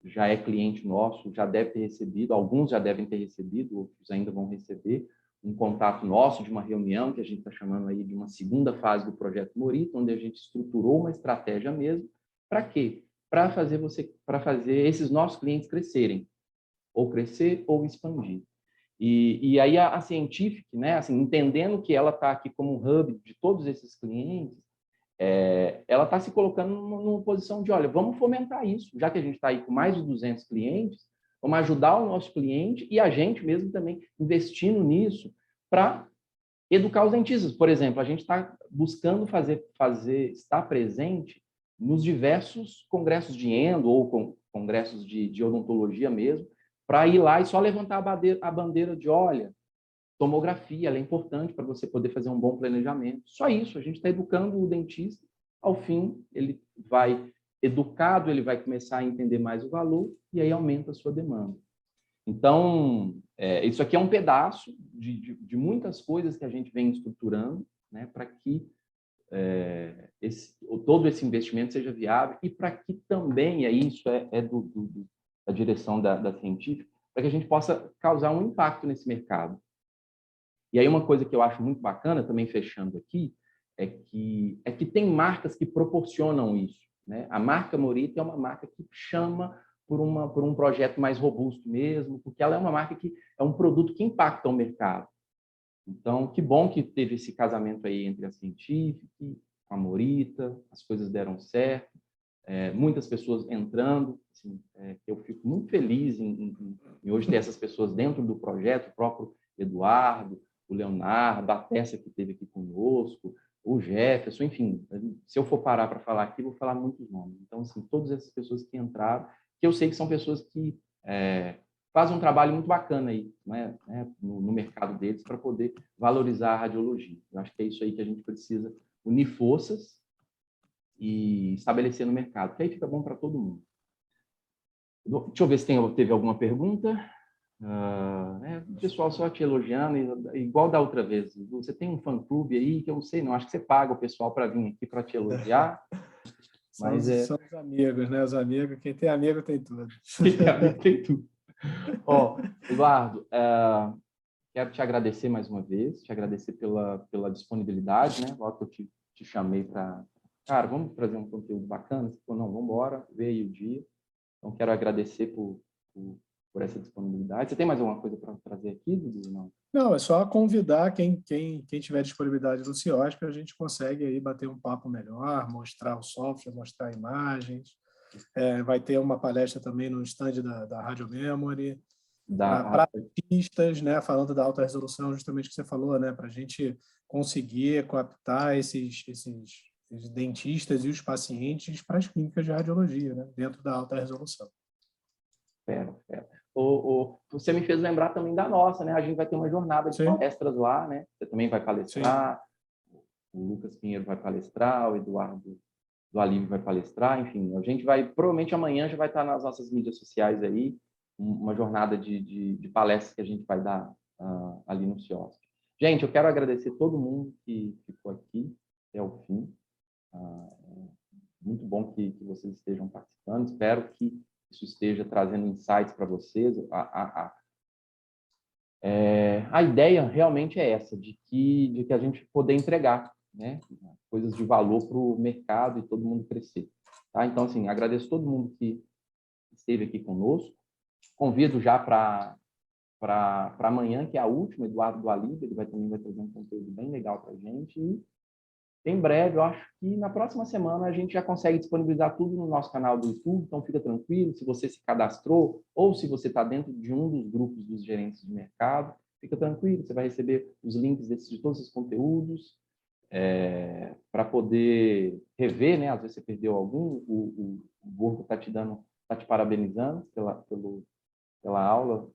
já é cliente nosso, já deve ter recebido, alguns já devem ter recebido, outros ainda vão receber, um contato nosso de uma reunião que a gente está chamando aí de uma segunda fase do Projeto Morita, onde a gente estruturou uma estratégia mesmo. Para quê? Para fazer esses nossos clientes crescerem, ou crescer ou expandir. E aí a Scientific, né, assim, entendendo que ela está aqui como um hub de todos esses clientes, ela está se colocando numa posição de, olha, vamos fomentar isso, já que a gente está aí com mais de 200 clientes, vamos ajudar o nosso cliente e a gente mesmo também investindo nisso para educar os dentistas. Por exemplo, a gente está buscando estar presente nos diversos congressos de endo ou congressos de odontologia mesmo, para ir lá e só levantar a bandeira de, olha, tomografia, ela é importante para você poder fazer um bom planejamento. Só isso, a gente está educando o dentista. Ao fim, ele vai educado, ele vai começar a entender mais o valor e aí aumenta a sua demanda. Então, isso aqui é um pedaço de muitas coisas que a gente vem estruturando, né, para que todo esse investimento seja viável e para que também, isso da direção da Científica, para que a gente possa causar um impacto nesse mercado. E aí uma coisa que eu acho muito bacana, também fechando aqui, é que tem marcas que proporcionam isso, né? A marca Morita é uma marca que chama por um projeto mais robusto mesmo, porque ela é uma marca que é um produto que impacta o mercado. Então, que bom que teve esse casamento aí entre a Scientific, a Morita, as coisas deram certo, muitas pessoas entrando, assim, eu fico muito feliz em hoje ter essas pessoas dentro do projeto, o próprio Eduardo, o Leonardo, a Tessa que esteve aqui conosco, o Jefferson, enfim, se eu for parar para falar aqui, vou falar muitos nomes. Então, assim, todas essas pessoas que entraram, que eu sei que são pessoas que fazem um trabalho muito bacana aí, né, no mercado deles, para poder valorizar a radiologia. Eu acho que é isso aí que a gente precisa unir forças e estabelecer no mercado, que aí fica bom para todo mundo. Deixa eu ver se teve alguma pergunta. O pessoal só te elogiando, igual da outra vez. Você tem um fã-clube aí, que eu não sei, não, acho que você paga o pessoal para vir aqui para te elogiar. São os amigos, né? Os amigos, quem tem amigo tem tudo. Quem tem amigo tem tudo. Eduardo, quero te agradecer mais uma vez, te agradecer pela disponibilidade, né? Logo que eu te chamei para... Cara, vamos trazer um conteúdo bacana? Você falou, não, vamos embora, veio o dia. Então, quero agradecer por essa disponibilidade. Você tem mais alguma coisa para trazer aqui, Dudu? Não? Não, é só convidar quem tiver disponibilidade no CIOSP, a gente consegue aí bater um papo melhor, mostrar o software, mostrar imagens. Vai ter uma palestra também no stand da Radio Memory, para artistas, né, falando da alta resolução, justamente que você falou, né, para a gente conseguir captar esses dentistas e os pacientes para as clínicas de radiologia, né, dentro da alta resolução. Você me fez lembrar também da nossa, né? A gente vai ter uma jornada de Sim. palestras lá, né? Você também vai palestrar, sim. O Lucas Pinheiro vai palestrar, o Eduardo do Alívio vai palestrar, enfim, a gente vai, provavelmente amanhã já vai estar nas nossas mídias sociais aí, uma jornada de palestras que a gente vai dar ali no CIOSP. Gente, eu quero agradecer todo mundo que ficou aqui até o fim. Muito bom que vocês estejam participando. Espero que isso esteja trazendo insights para vocês. A ideia realmente é essa, de que a gente poder entregar, né, coisas de valor para o mercado e todo mundo crescer. Tá? Então, assim, agradeço todo mundo que esteve aqui conosco. Convido já para amanhã, que é a última, Eduardo do Aliba, ele também vai trazer um conteúdo bem legal para a gente. E, em breve, eu acho que na próxima semana a gente já consegue disponibilizar tudo no nosso canal do YouTube, então fica tranquilo, se você se cadastrou ou se você está dentro de um dos grupos dos gerentes de mercado, fica tranquilo, você vai receber os links de todos esses conteúdos para poder rever, né? Às vezes você perdeu algum, o Borgo está te parabenizando pela aula.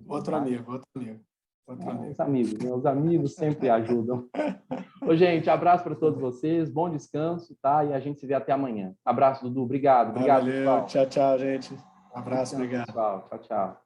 Outro amigo. Os amigos sempre ajudam. Ô, gente, abraço para todos vocês, bom descanso, tá? E a gente se vê até amanhã. Abraço, Dudu, obrigado. Valeu, pessoal. tchau, gente. Um abraço, obrigado. Pessoal. Tchau.